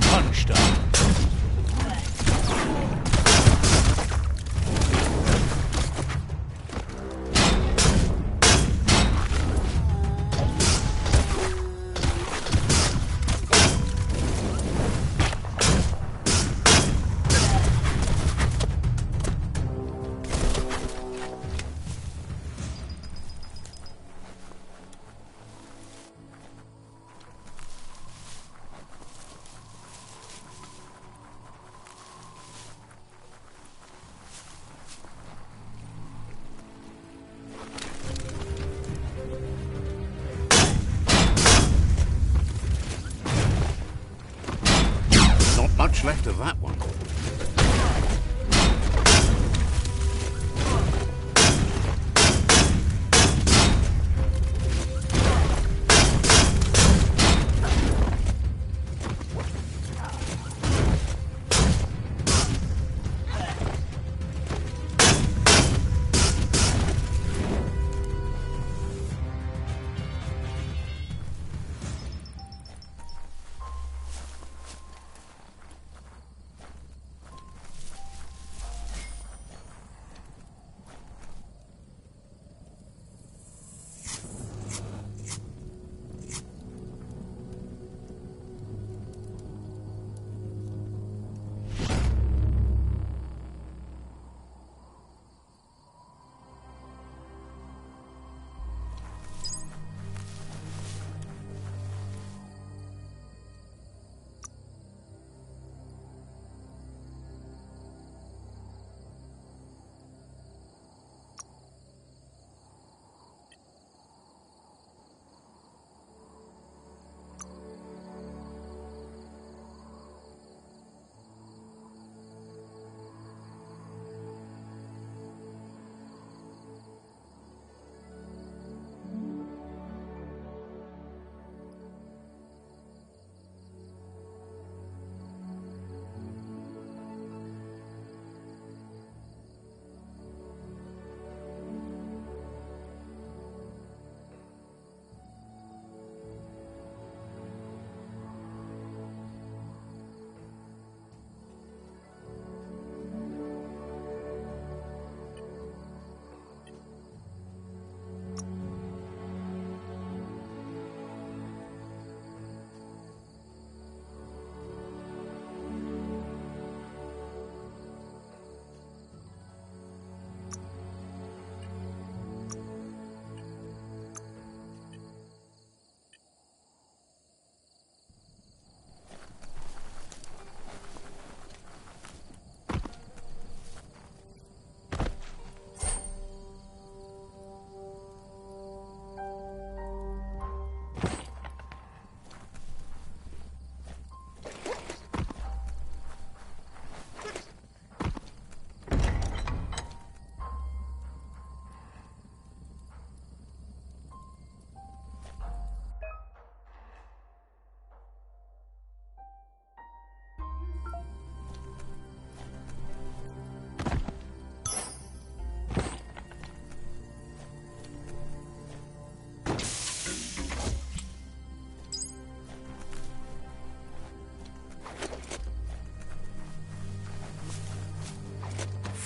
Punched up. Much left of that one.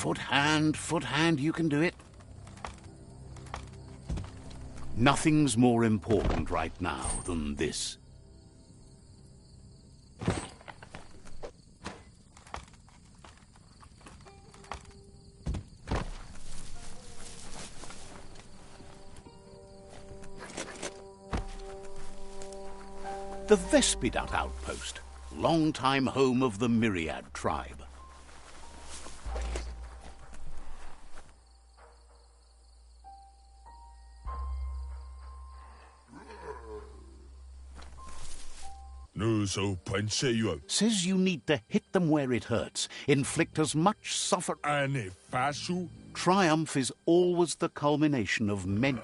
Foot hand, you can do it. Nothing's more important right now than this. The Vespidat outpost, long-time home of the Myriad tribe. Nu så puncher you out. Says you need to hit them where it hurts, inflict as much suffer. Ane fasu. Triumph is always the culmination of many.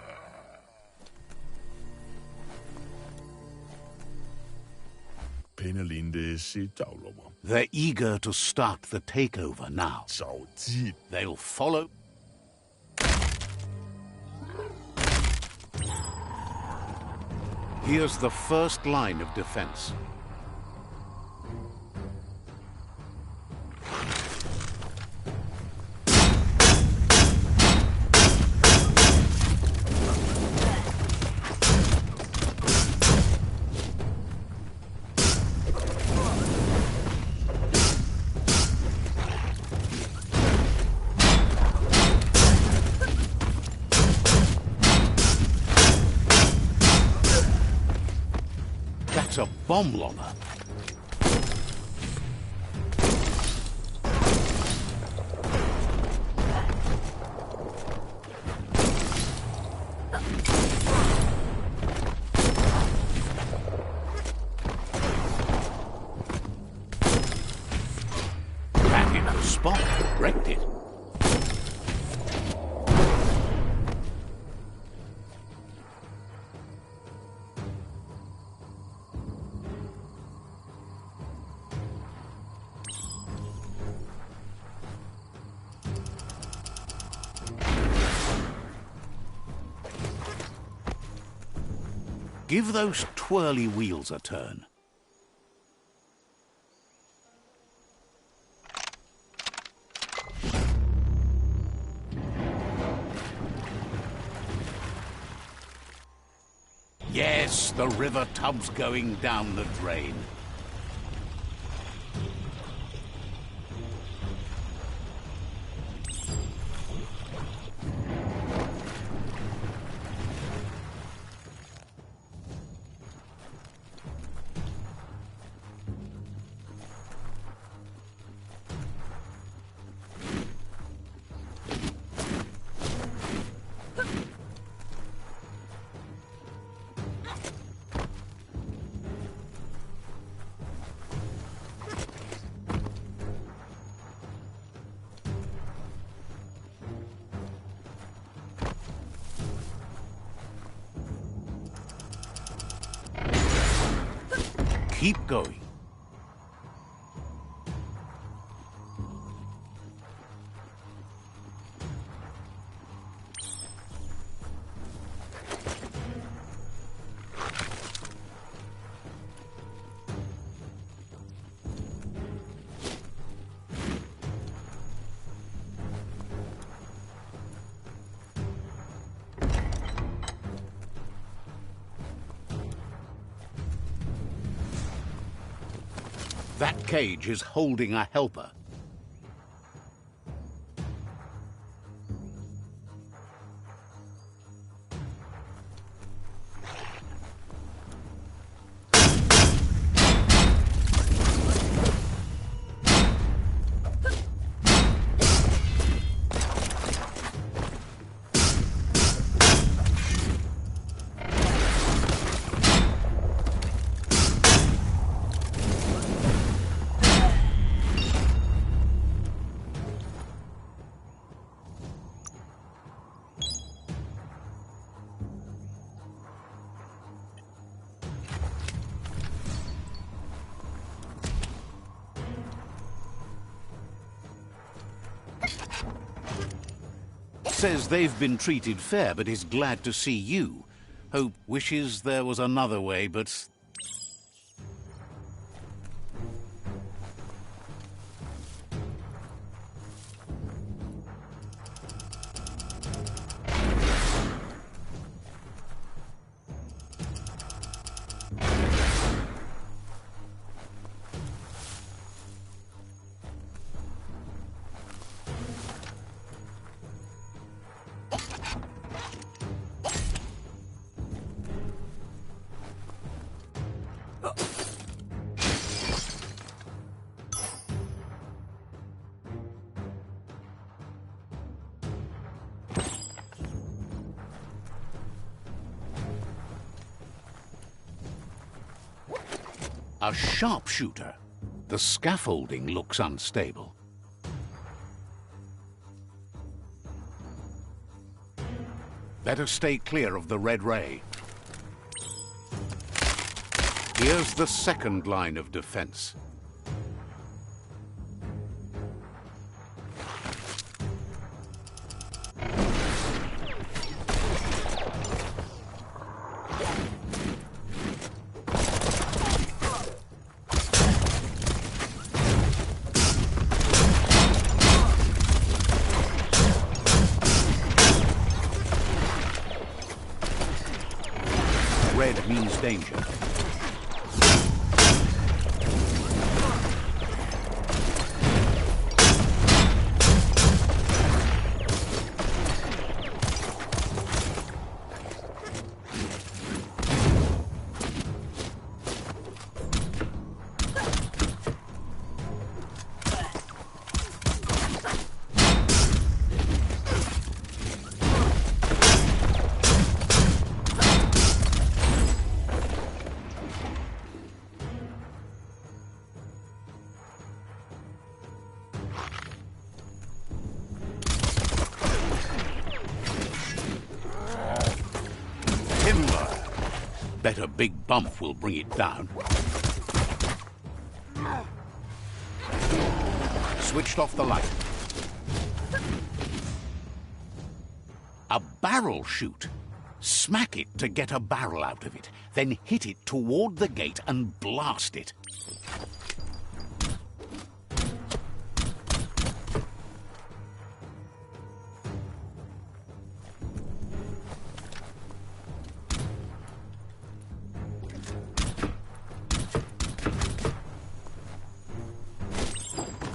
Pinelinde sit daglover. They're eager to start the takeover now. Så tid. They'll follow. Here's the first line of defense. That's a bomb lobber. Back in the spot, wrecked it. Give those twirly wheels a turn. Yes, the river tub's going down the drain. Keep going. That cage is holding a helper. Says they've been treated fair, but is glad to see you. Hope wishes there was another way, but... A sharpshooter. The scaffolding looks unstable. Better stay clear of the red ray. Here's the second line of defense. Red means danger. Bet a big bump will bring it down. Switched off the light. A barrel shoot. Smack it to get a barrel out of it, then hit it toward the gate and blast it.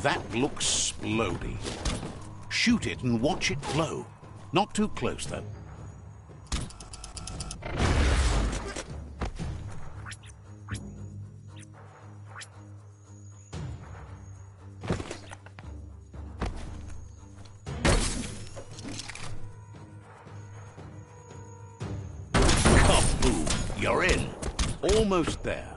That looks splody. Shoot it and watch it blow. Not too close, though. Kaboom! You're in. Almost there.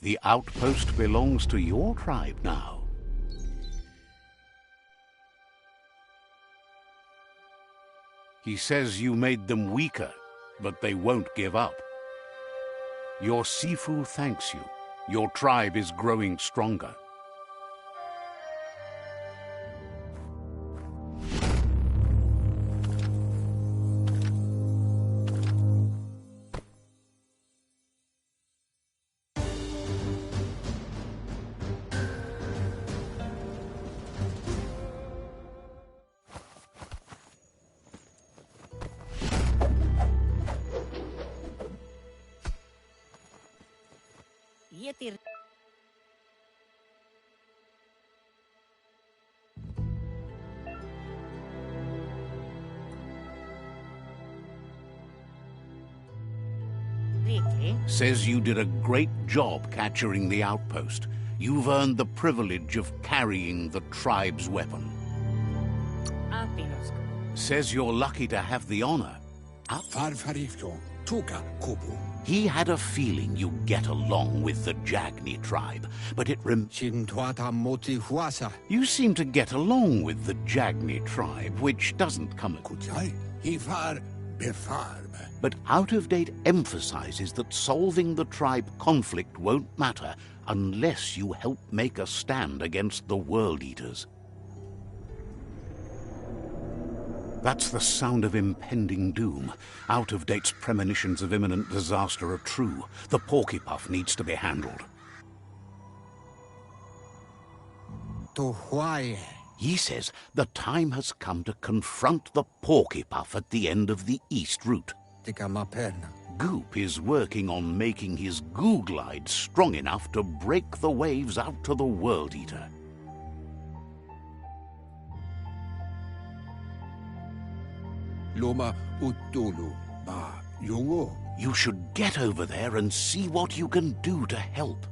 The outpost belongs to your tribe now. He says you made them weaker, but they won't give up. Your Sifu thanks you. Your tribe is growing stronger. Yetir. Says you did a great job capturing the outpost. You've earned the privilege of carrying the tribe's weapon. Says you're lucky to have the honor. Farfarifto, Tuka Kubu. He had a feeling you'd get along with the Jagni tribe, but Chintwata Moti Huasa. You seem to get along with the Jagni tribe, which doesn't come Kutai, Hifar Befarb. But out-of-date emphasizes that solving the tribe conflict won't matter unless you help make a stand against the World Eaters. That's the sound of impending doom. Out-of-date's premonitions of imminent disaster are true. The Porky-Puff needs to be handled. To why? He says the time has come to confront the Porky-Puff at the end of the East Route. Goop is working on making his goo glide strong enough to break the waves out to the World Eater. Loma utulu ba yungo. You should get over there and see what you can do to help.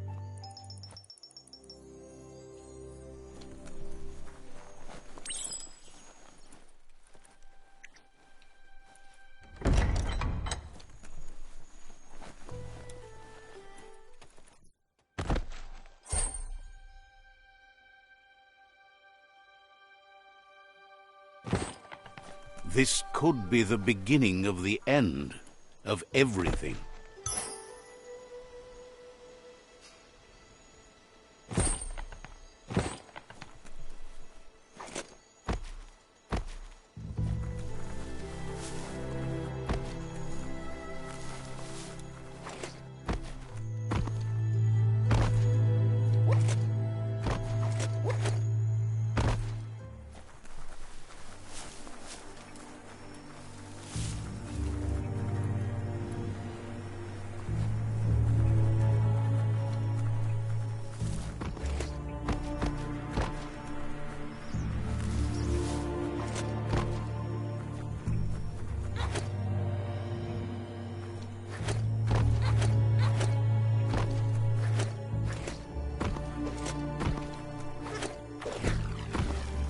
This could be the beginning of the end of everything.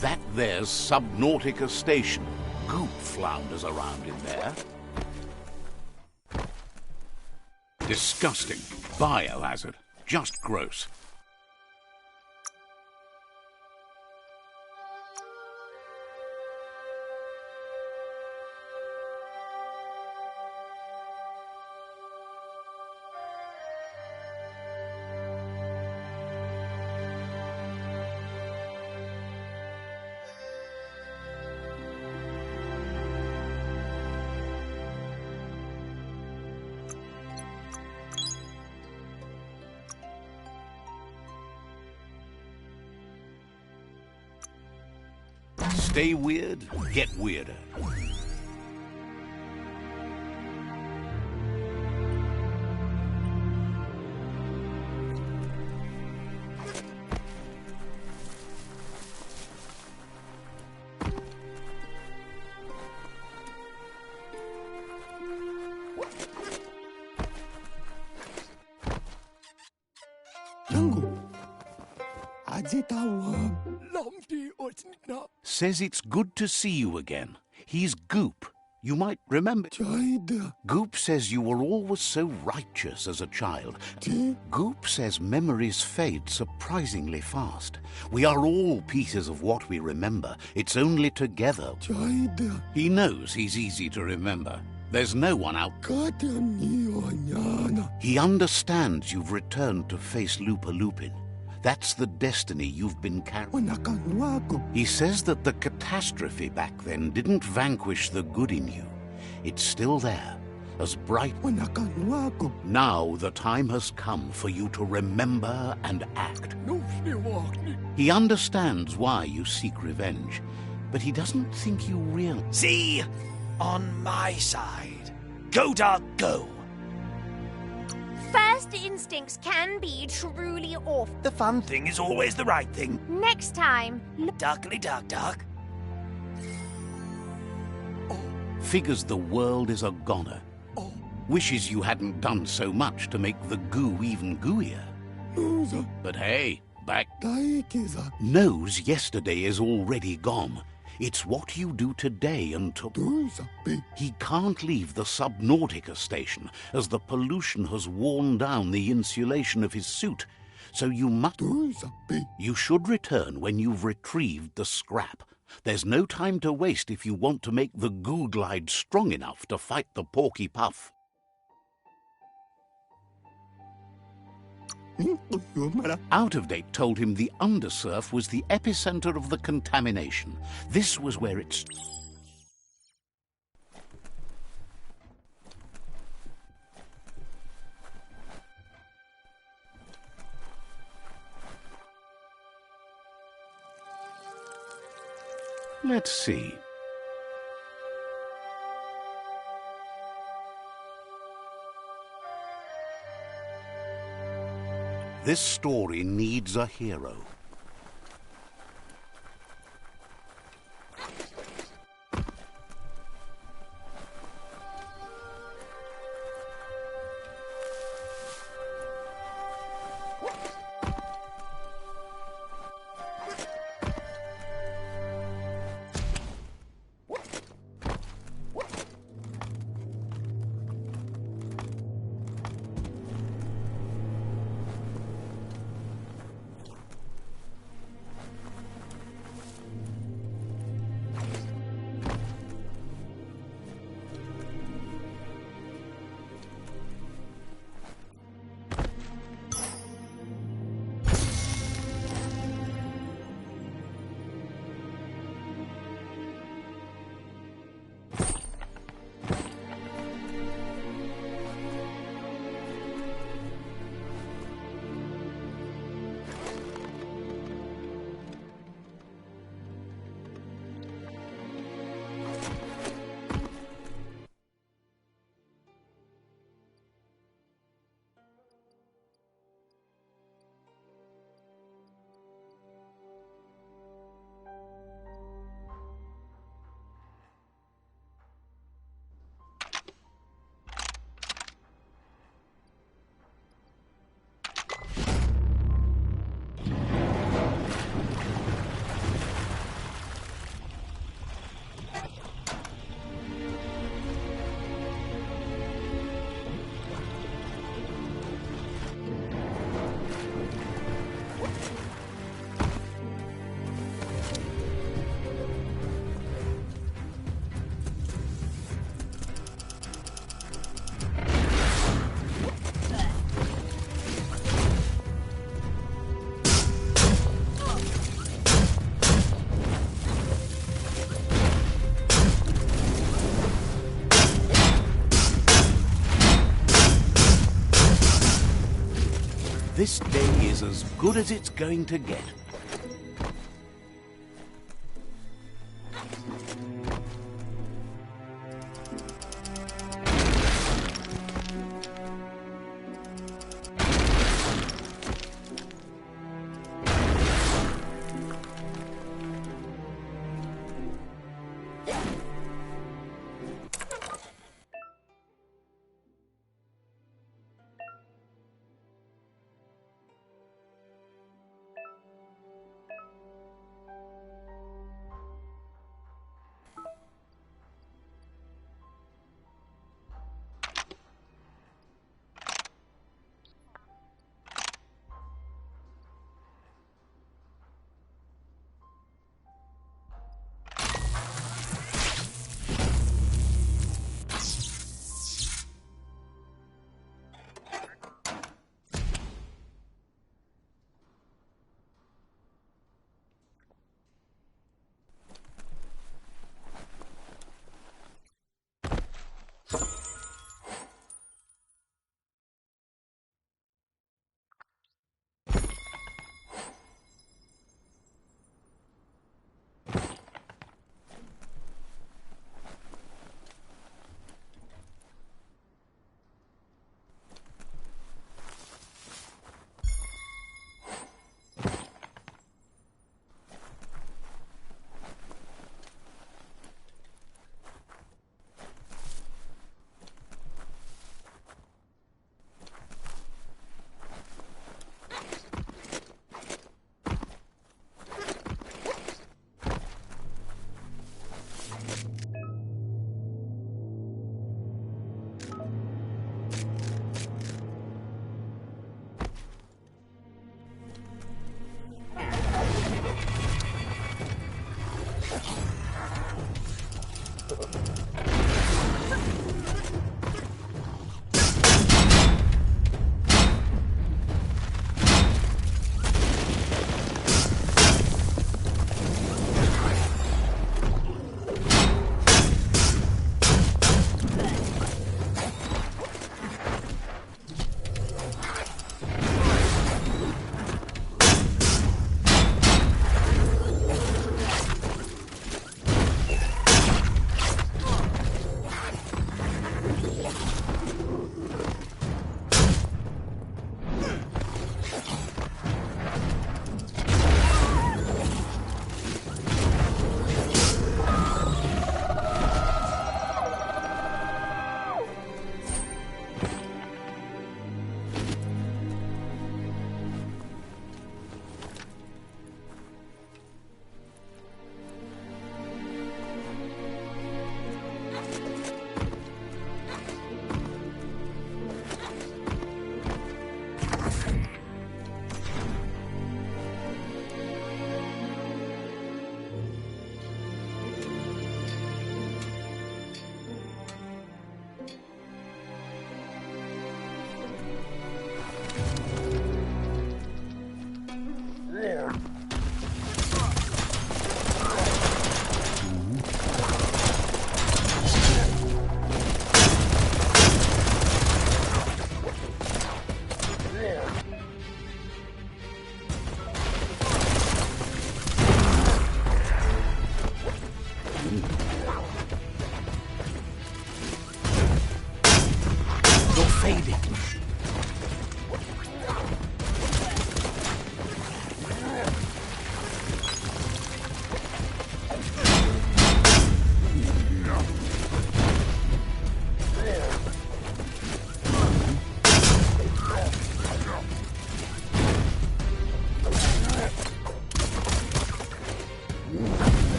That there's Subnautica Station. Goop flounders around in there. Disgusting. Biohazard. Just gross. Stay weird, get weirder. Says it's good to see you again. He's Goop. You might remember. Goop says you were always so righteous as a child. Goop says memories fade surprisingly fast. We are all pieces of what we remember. It's only together. He knows he's easy to remember. There's no one out. He understands you've returned to face Lupa Lupin. That's the destiny you've been carrying. He says that the catastrophe back then didn't vanquish the good in you. It's still there, as bright. Now the time has come for you to remember and act. He understands why you seek revenge, but he doesn't think you realize. See? On my side. Go, Dark, go! First instincts can be truly awful. The fun thing is always the right thing. Next time, Darkly dark, dark. Figures the world is a goner. Wishes you hadn't done so much to make the goo even gooier. But hey, back. Knows yesterday is already gone. It's what you do today until... He can't leave the Subnautica Station, as the pollution has worn down the insulation of his suit. So you must... You should return when you've retrieved the scrap. There's no time to waste if you want to make the goo glide strong enough to fight the Porky Puff. Out of Date told him the undersurf was the epicenter of the contamination. This was where it's... Let's see. This story needs a hero. This day is as good as it's going to get.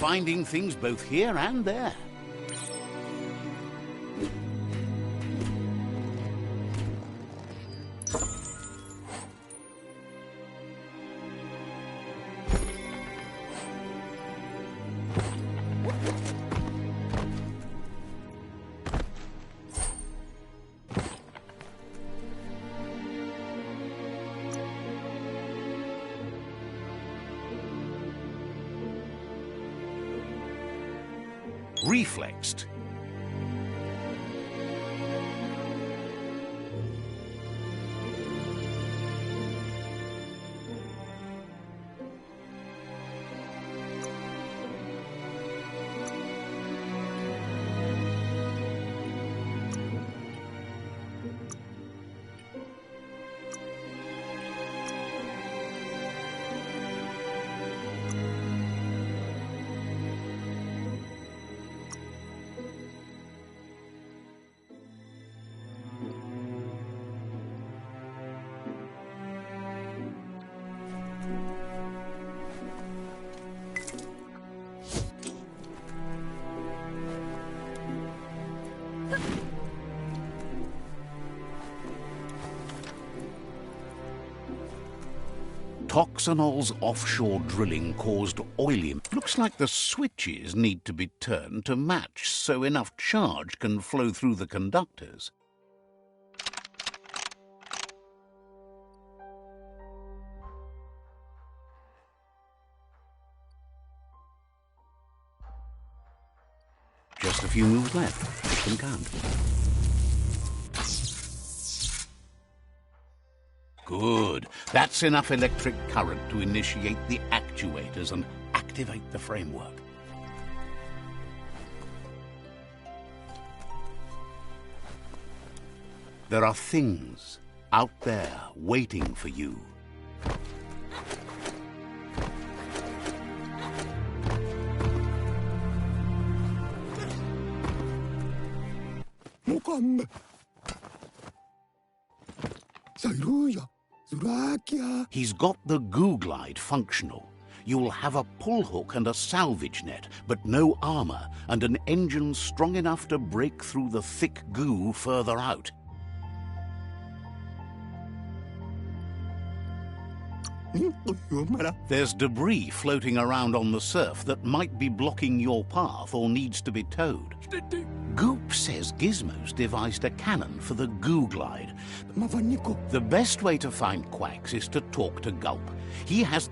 finding things both here and there. Reflexed. Toxanol's offshore drilling caused oily. Looks like the switches need to be turned to match so enough charge can flow through the conductors. Just a few moves left. Make them count. Good. That's enough electric current to initiate the actuators and activate the framework. There are things out there waiting for you. Mukam. Sairuya. Zurakia. He's got the goo glide functional. You'll have a pull hook and a salvage net, but no armor, and an engine strong enough to break through the thick goo further out. There's debris floating around on the surf that might be blocking your path or needs to be towed. Goop says Gizmo's devised a cannon for the goo glide. The best way to find Quacks is to talk to Gulp. He has...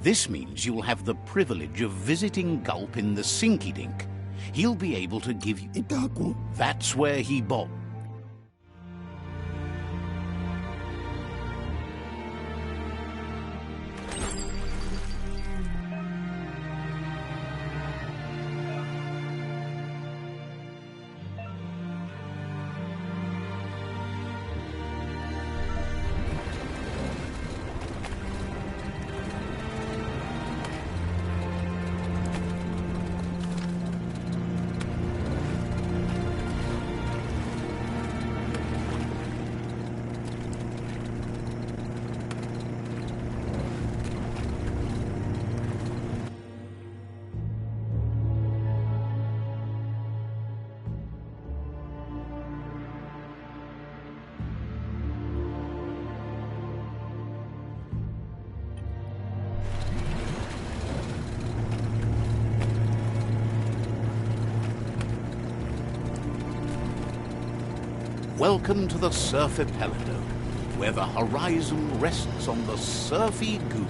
This means you'll have the privilege of visiting Gulp in the Sinky Dink. He'll be able to give you... That's where he bought... Welcome to the Surf Archipelago, where the horizon rests on the surfy goo.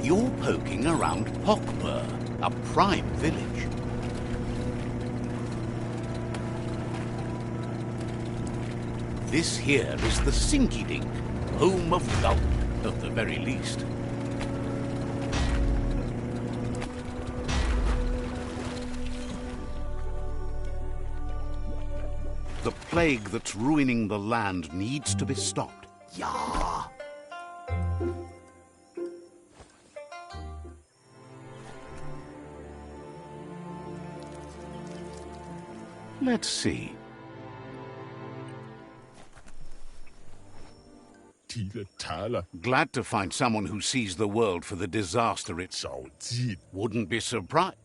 You're poking around Pokbur, a prime village. This here is the Sinky Dink, home of Gulp, at the very least. The plague that's ruining the land needs to be stopped. Yeah. Let's see. Tile taler. Glad to find someone who sees the world for the disaster it Så tit. wouldn't be surprised.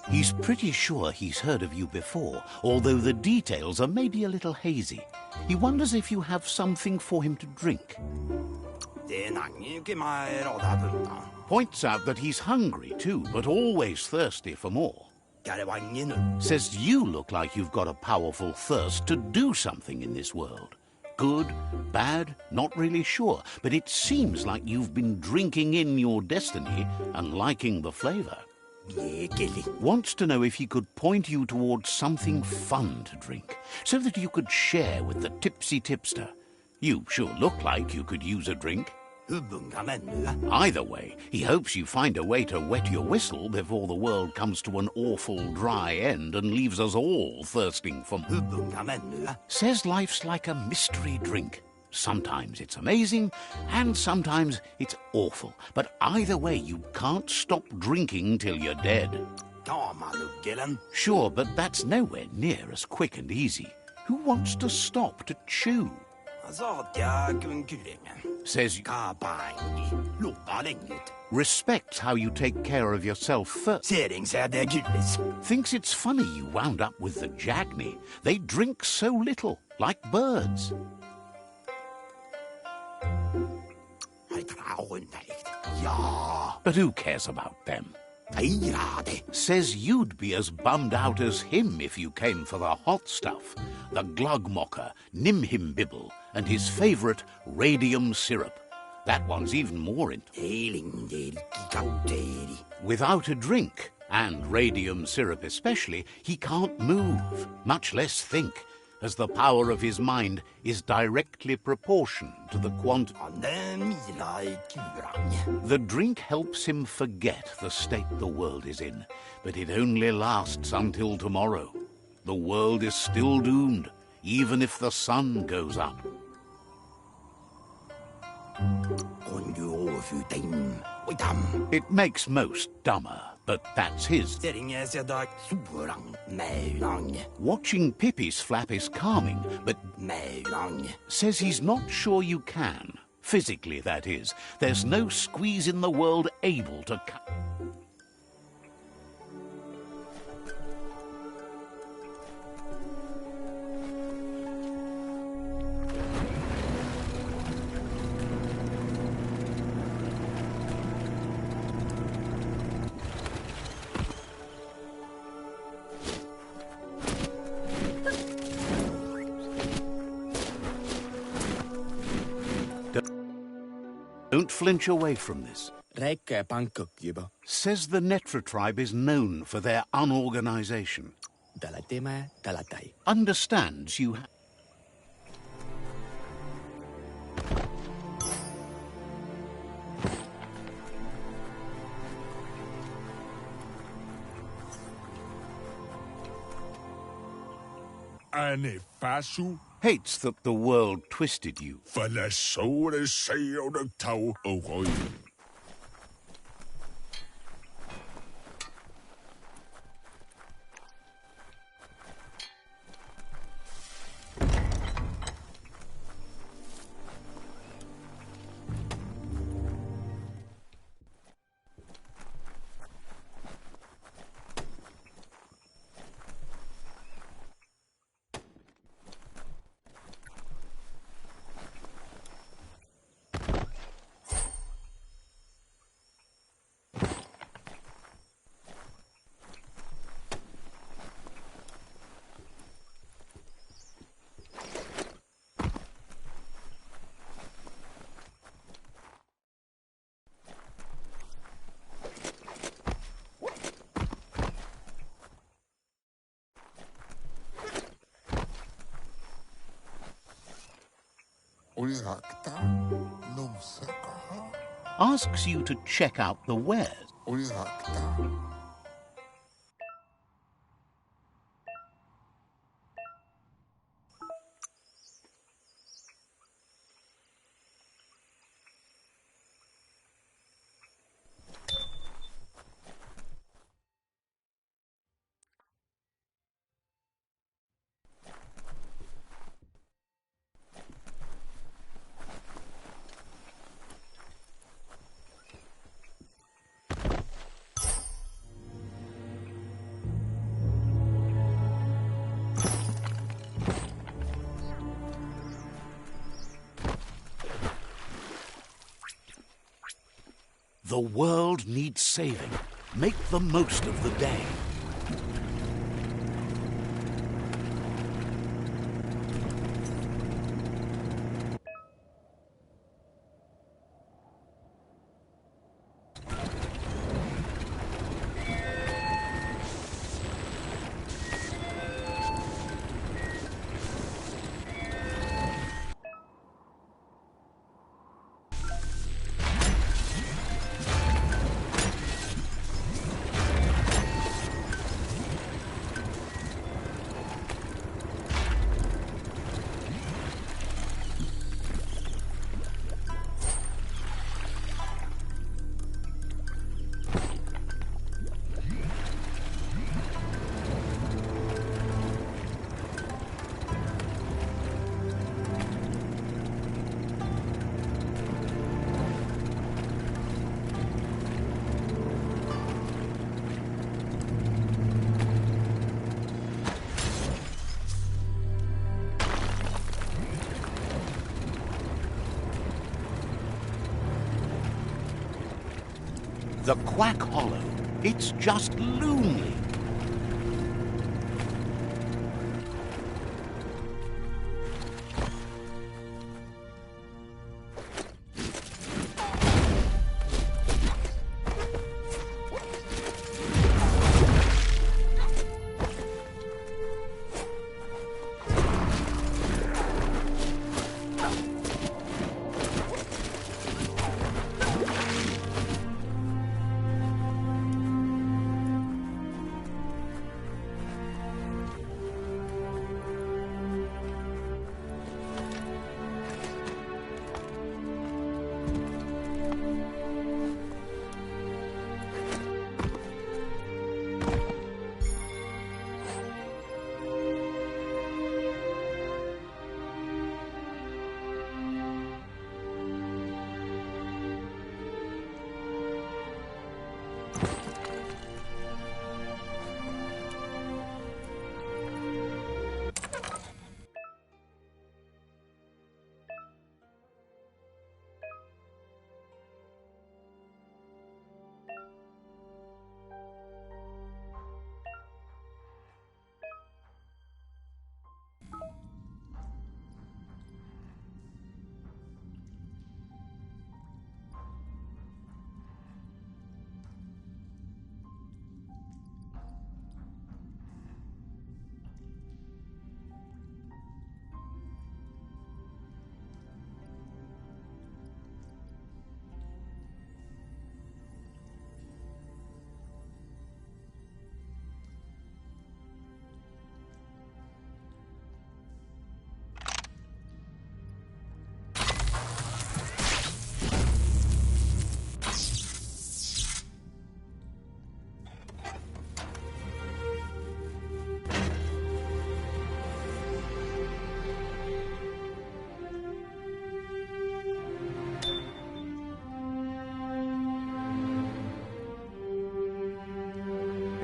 He's pretty sure he's heard of you before, although the details are maybe a little hazy. He wonders if you have something for him to drink. Points out that he's hungry too, but always thirsty for more. Says you look like you've got a powerful thirst to do something in this world. Good, bad, not really sure, but it seems like you've been drinking in your destiny and liking the flavor. Wants to know if he could point you towards something fun to drink, so that you could share with the tipsy tipster. You sure look like you could use a drink. Either way, he hopes you find a way to wet your whistle before the world comes to an awful dry end and leaves us all thirsting for more. Says life's like a mystery drink. Sometimes it's amazing, and sometimes it's awful. But either way, you can't stop drinking till you're dead. Sure, but that's nowhere near as quick and easy. Who wants to stop to chew? Says respects how you take care of yourself first. Thinks it's funny you wound up with the Jagni. They drink so little, like birds. But who cares about them? Says you'd be as bummed out as him if you came for the hot stuff. The Glugmocker, Nimhimbibble, and his favourite radium syrup. That one's even more Without a drink, and radium syrup especially, he can't move, much less think, as the power of his mind is directly proportioned to the The drink helps him forget the state the world is in, but it only lasts until tomorrow. The world is still doomed, even if the sun goes up. It makes most dumber, but that's his. Watching Pippi's flap is calming, but says he's not sure you can. Physically, that is. There's no squeeze in the world able to cut. Don't flinch away from this. Says the Netra tribe is known for their unorganization. Understands you Ane fasu. hates that the world twisted you. For lad så det sævne tag og røg. Asks you to check out the wares. The world needs saving. Make the most of the day. The Quack Hollow. It's just lonely.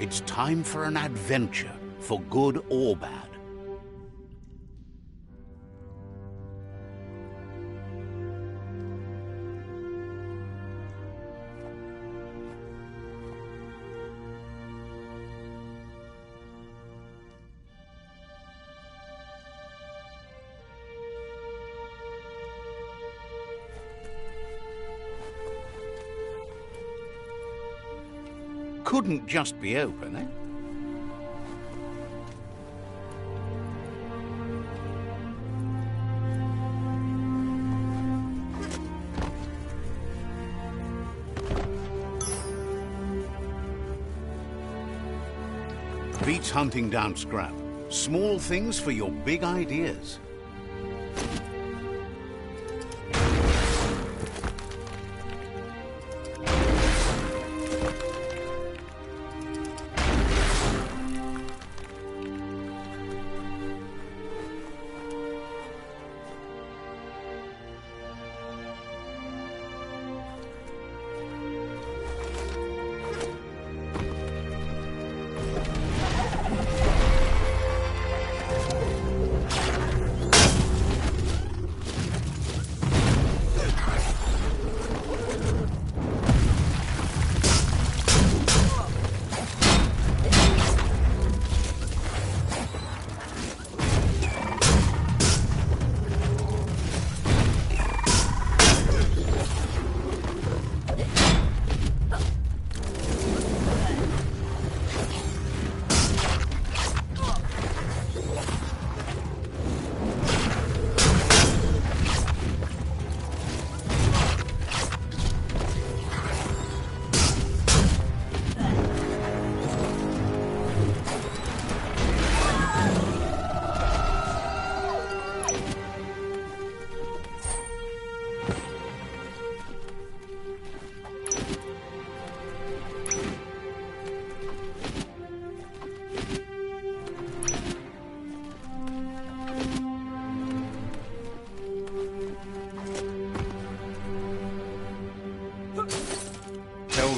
It's time for an adventure, for good or bad. Couldn't just be open, eh? Beats hunting down scrap. Small things for your big ideas.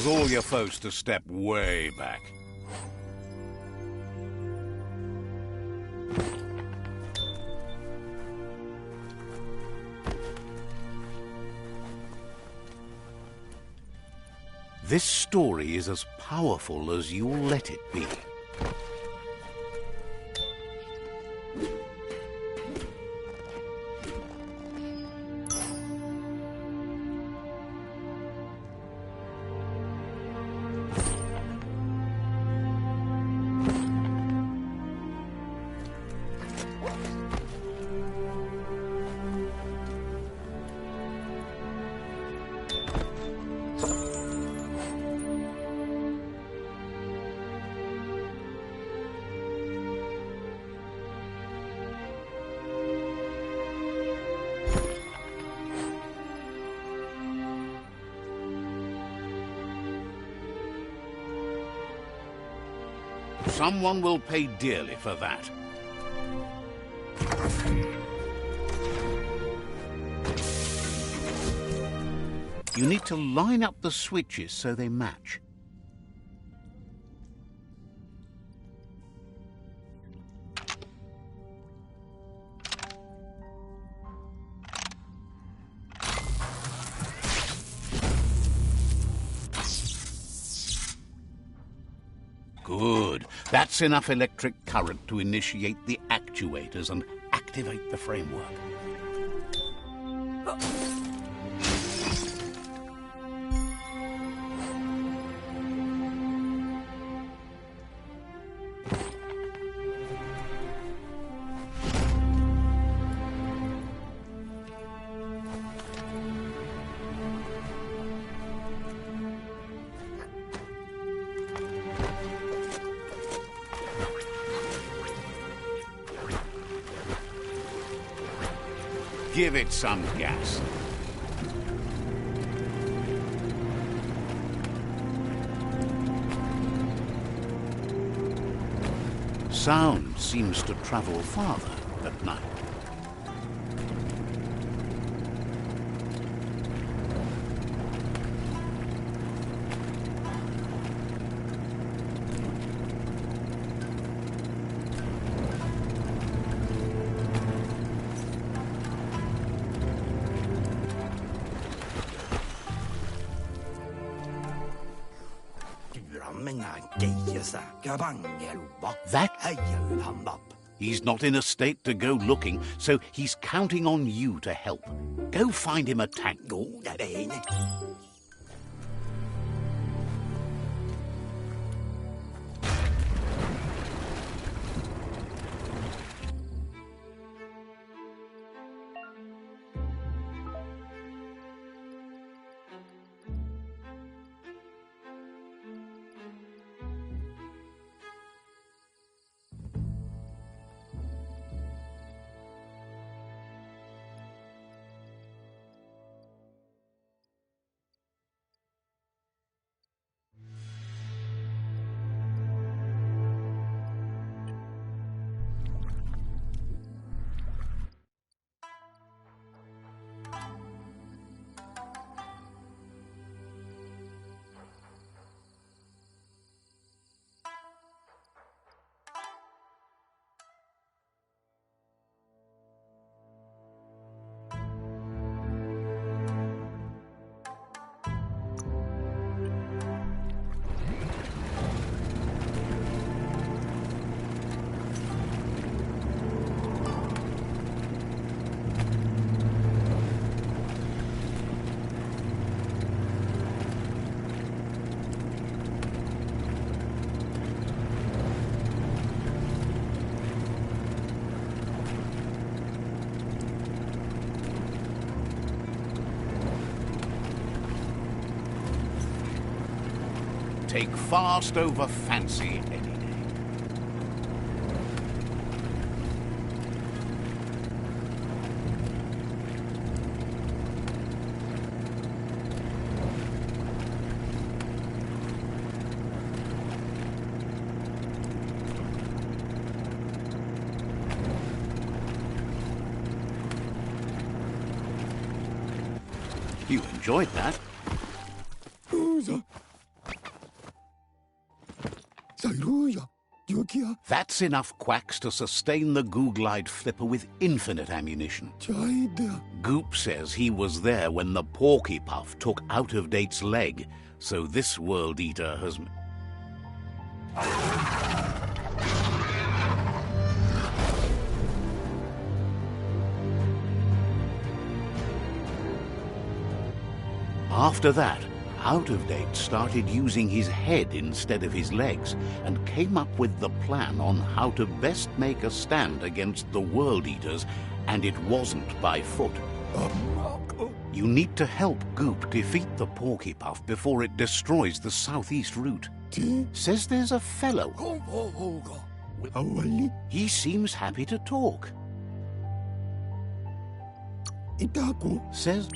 Tells all your folks to step way back. This story is as powerful as you'll let it be. Someone will pay dearly for that. You need to line up the switches so they match. Good. That's enough electric current to initiate the actuators and activate the framework. Give it some gas. Sound seems to travel farther at night. That? He's not in a state to go looking, so he's counting on you to help. Go find him a tank. Take fast over fancy any day. You enjoyed that. Sairuya, Yukia, That's enough quacks to sustain the Googlide flipper with infinite ammunition. Jaida, Goop says he was there when the Porky Puff took Out-of-Date's leg, so this World Eater has... After that, Out-of-Date started using his head instead of his legs and came up with the plan on how to best make a stand against the World Eaters, and it wasn't by foot. You need to help Goop defeat the Porky Puff before it destroys the southeast route. Says there's a fellow. Awali, He seems happy to talk. Itaku, Says...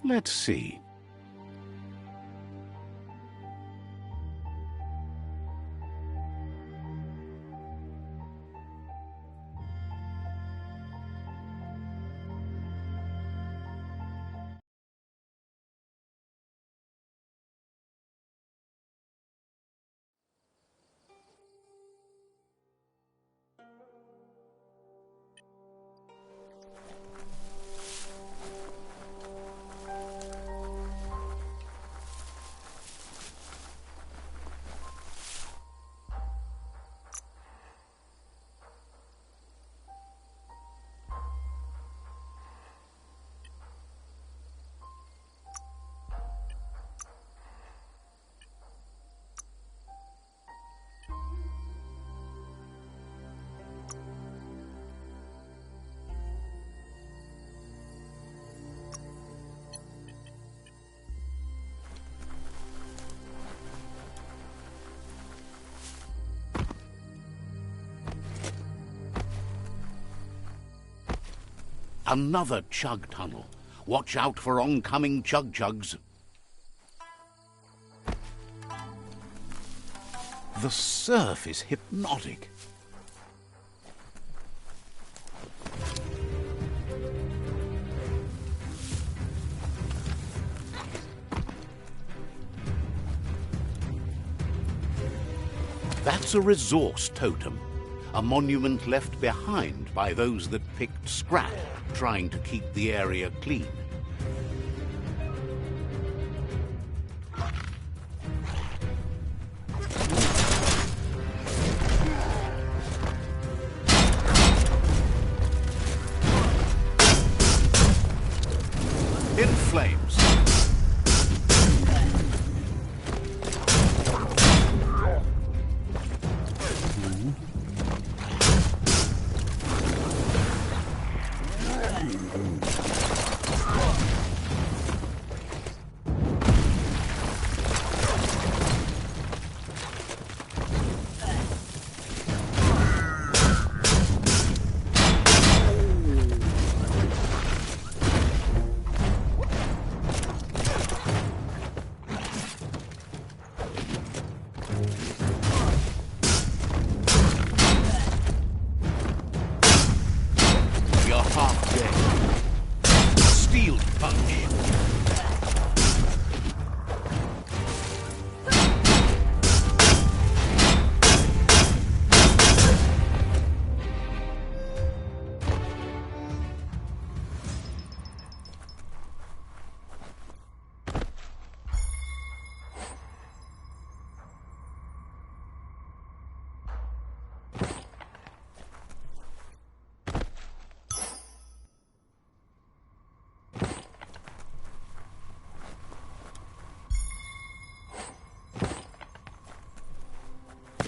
Let's see. Another chug tunnel. Watch out for oncoming chug-chugs. The surf is hypnotic. That's a resource totem, a monument left behind by those that picked scrap, trying to keep the area clean. In flames. Steel punch.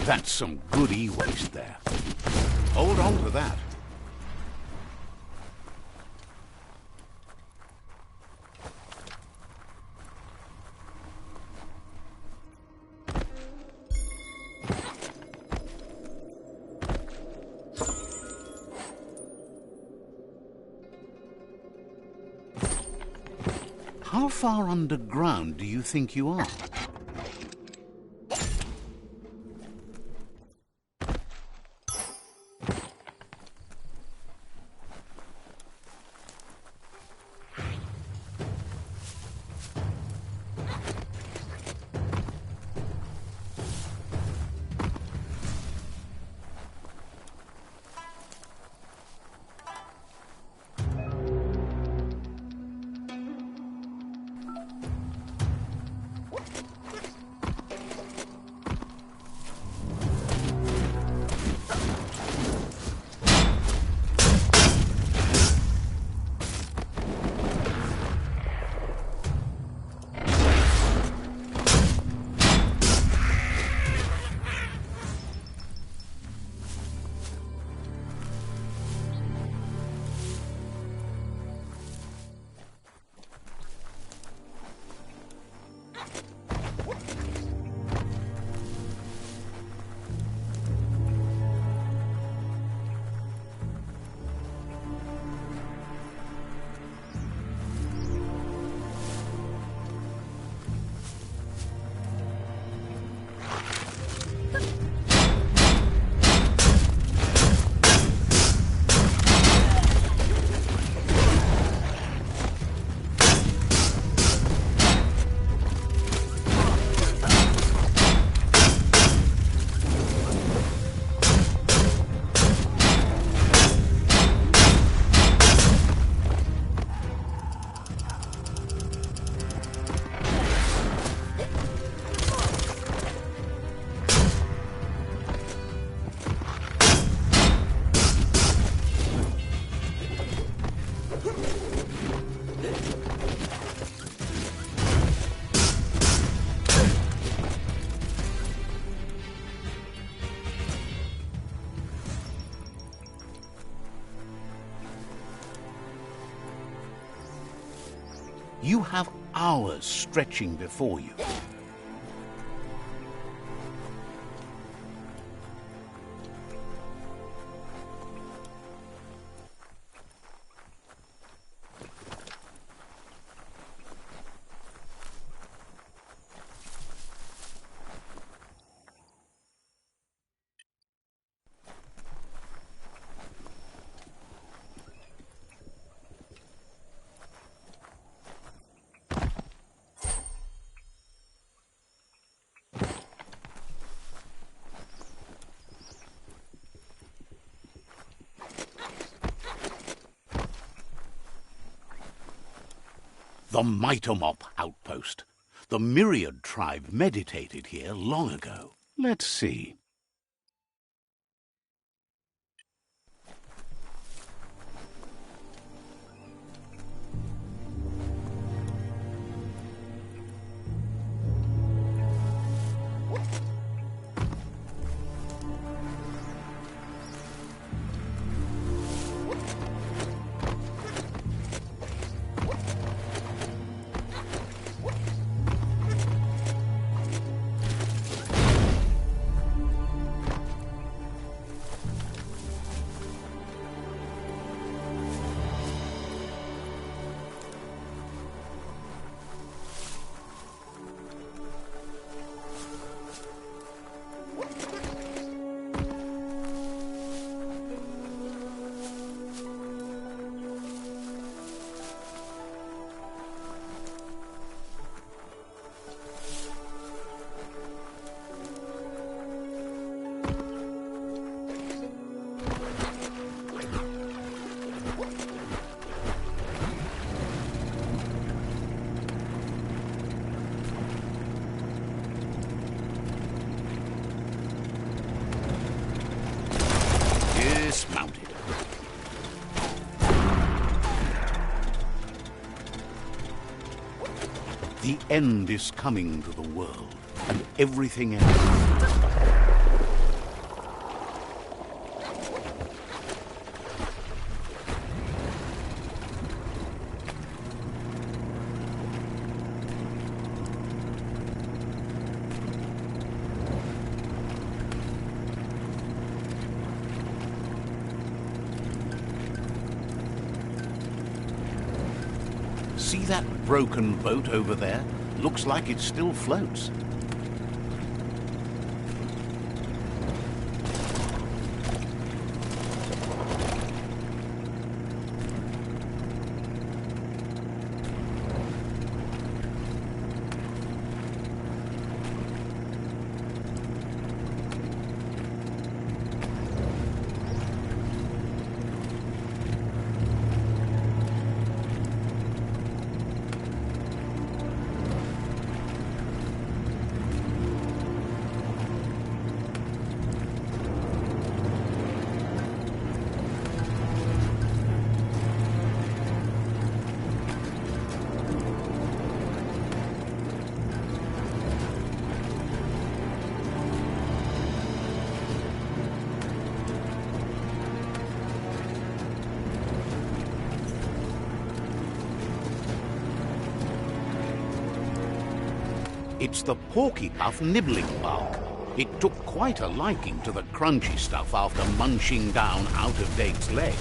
That's some good e-waste there. Hold on to that. How far underground do you think you are? You have hours stretching before you. The Mitomop outpost. The Myriad tribe meditated here long ago. Let's see. Dismounted. The end is coming to the world, and everything else. See that broken boat over there? Looks like it still floats. It's the porky puff nibbling bark. It took quite a liking to the crunchy stuff after munching down out of date's leg.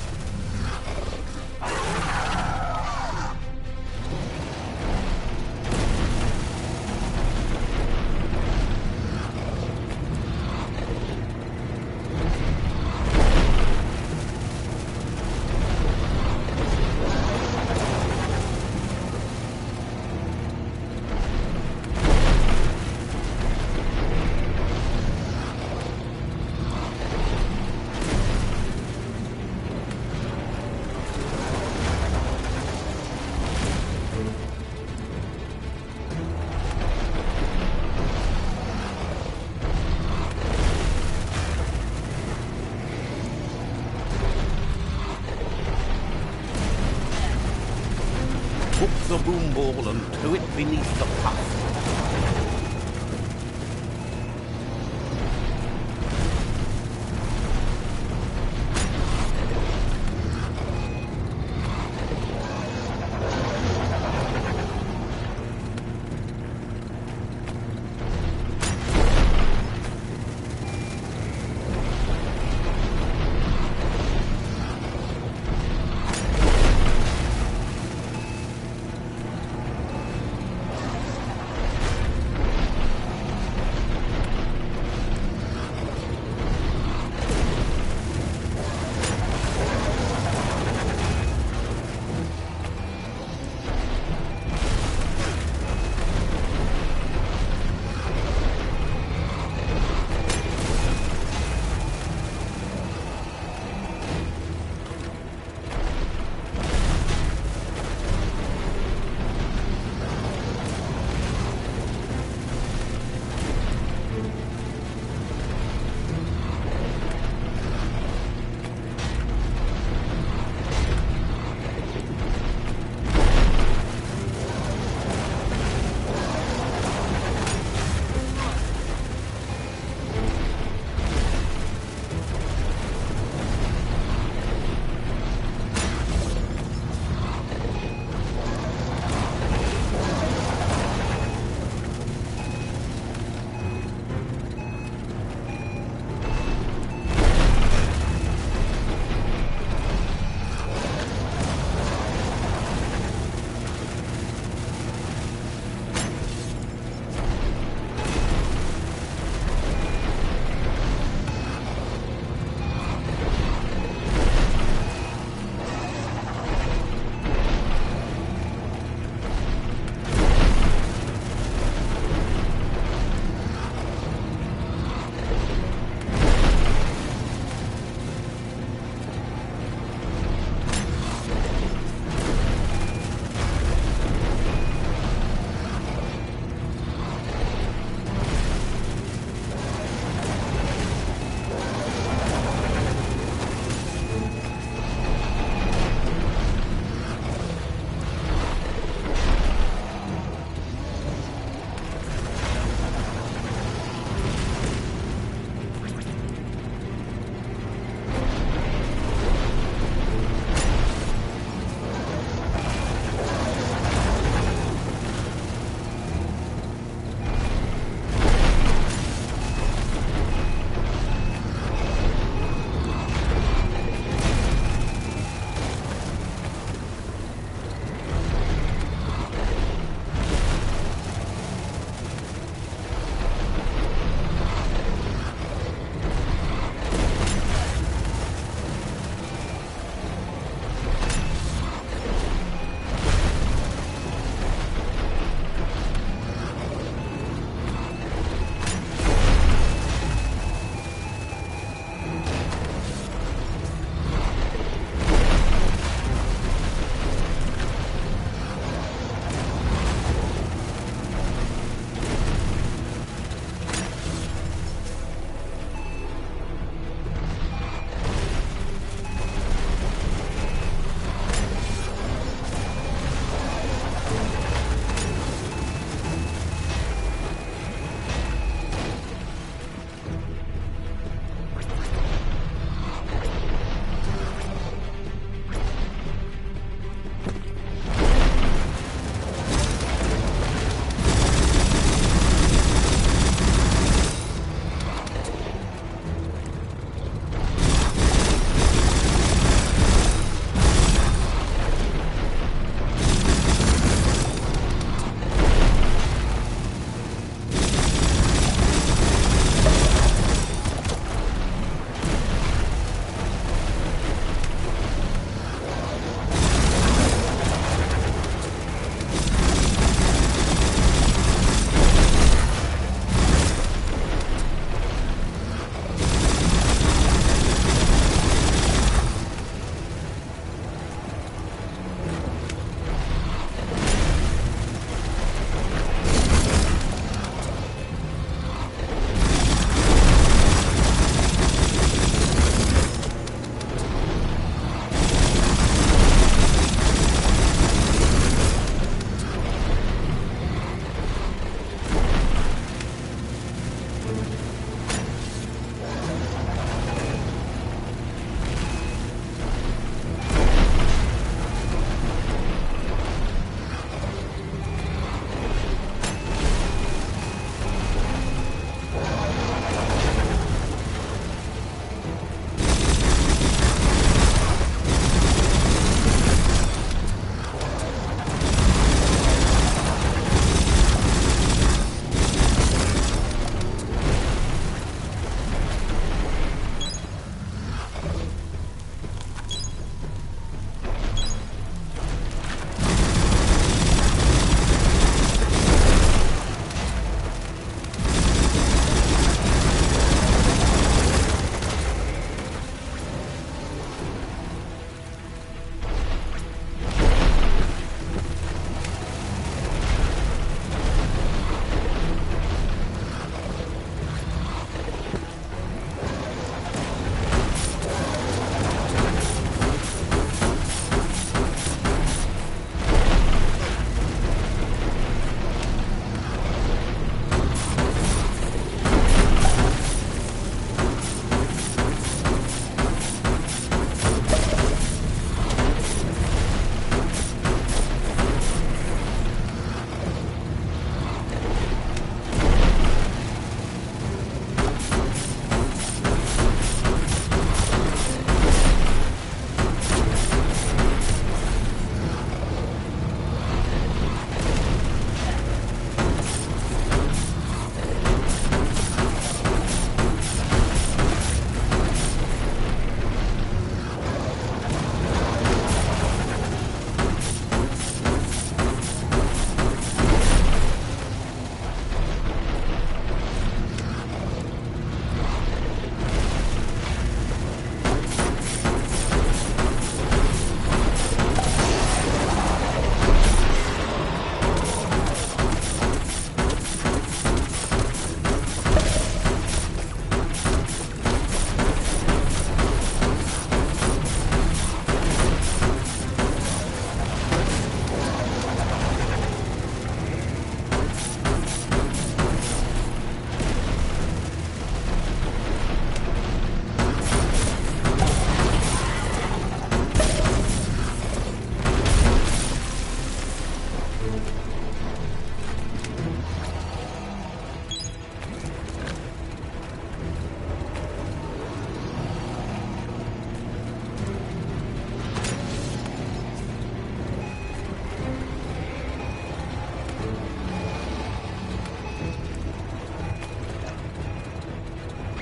Hook the boom ball and tow it beneath the puff.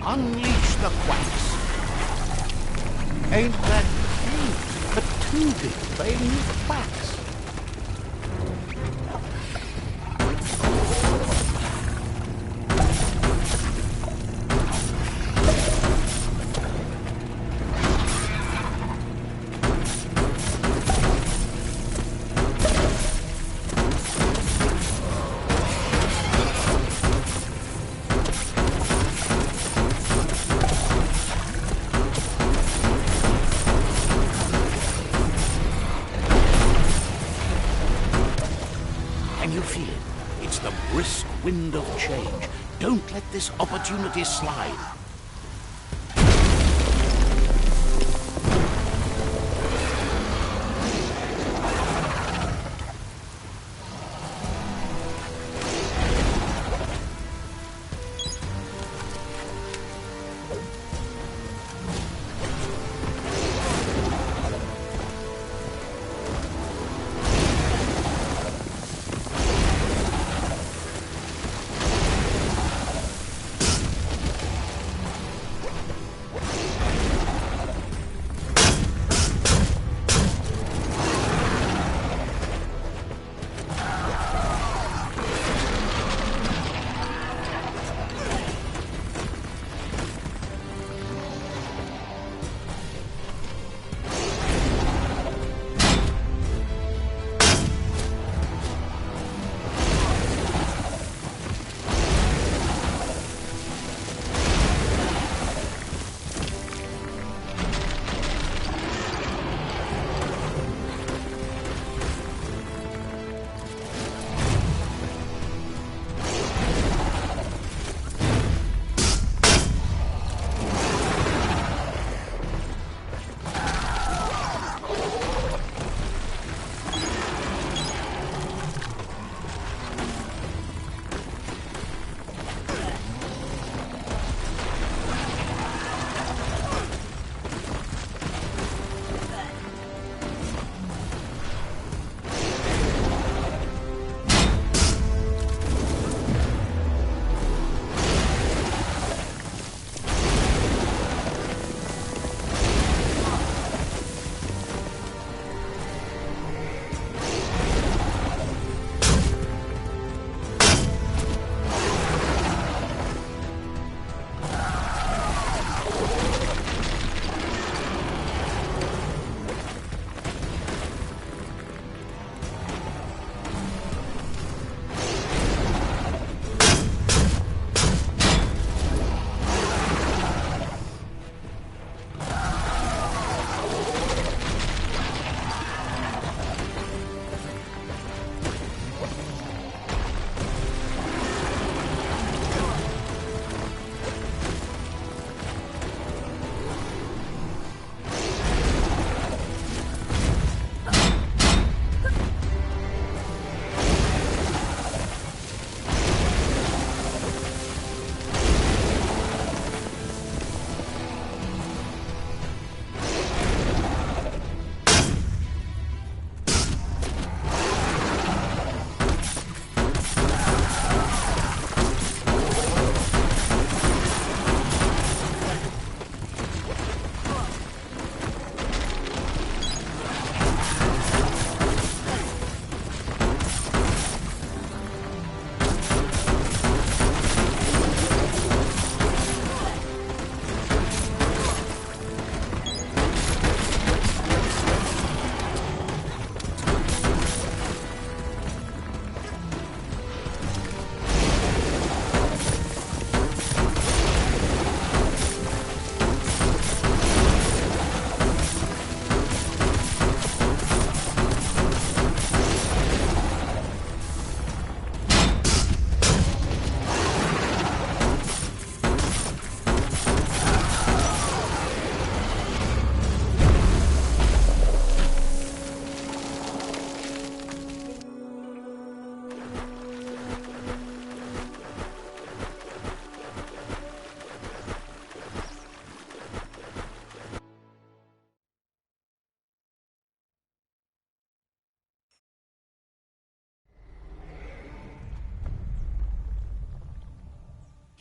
Unleash the quacks. Ain't that cute? A two-bit playing with quacks. Can you feel it? It's the brisk wind of change. Don't let this opportunity slide.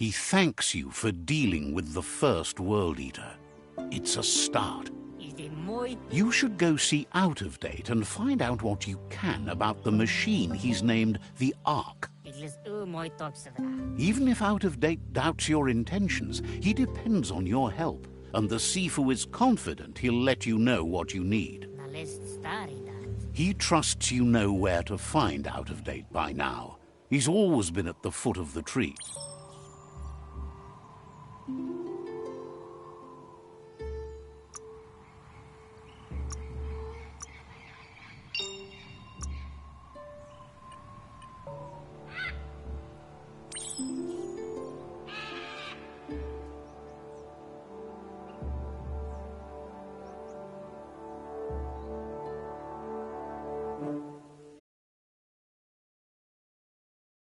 He thanks you for dealing with the first World Eater. It's a start. Is the moi You should go see Out of Date and find out what you can about the machine he's named the Ark. Iglis moi toksra. Even if Out of Date doubts your intentions, he depends on your help, and the Sifu is confident he'll let you know what you need. Na list stari dat. He trusts you know where to find Out of Date by now. He's always been at the foot of the tree.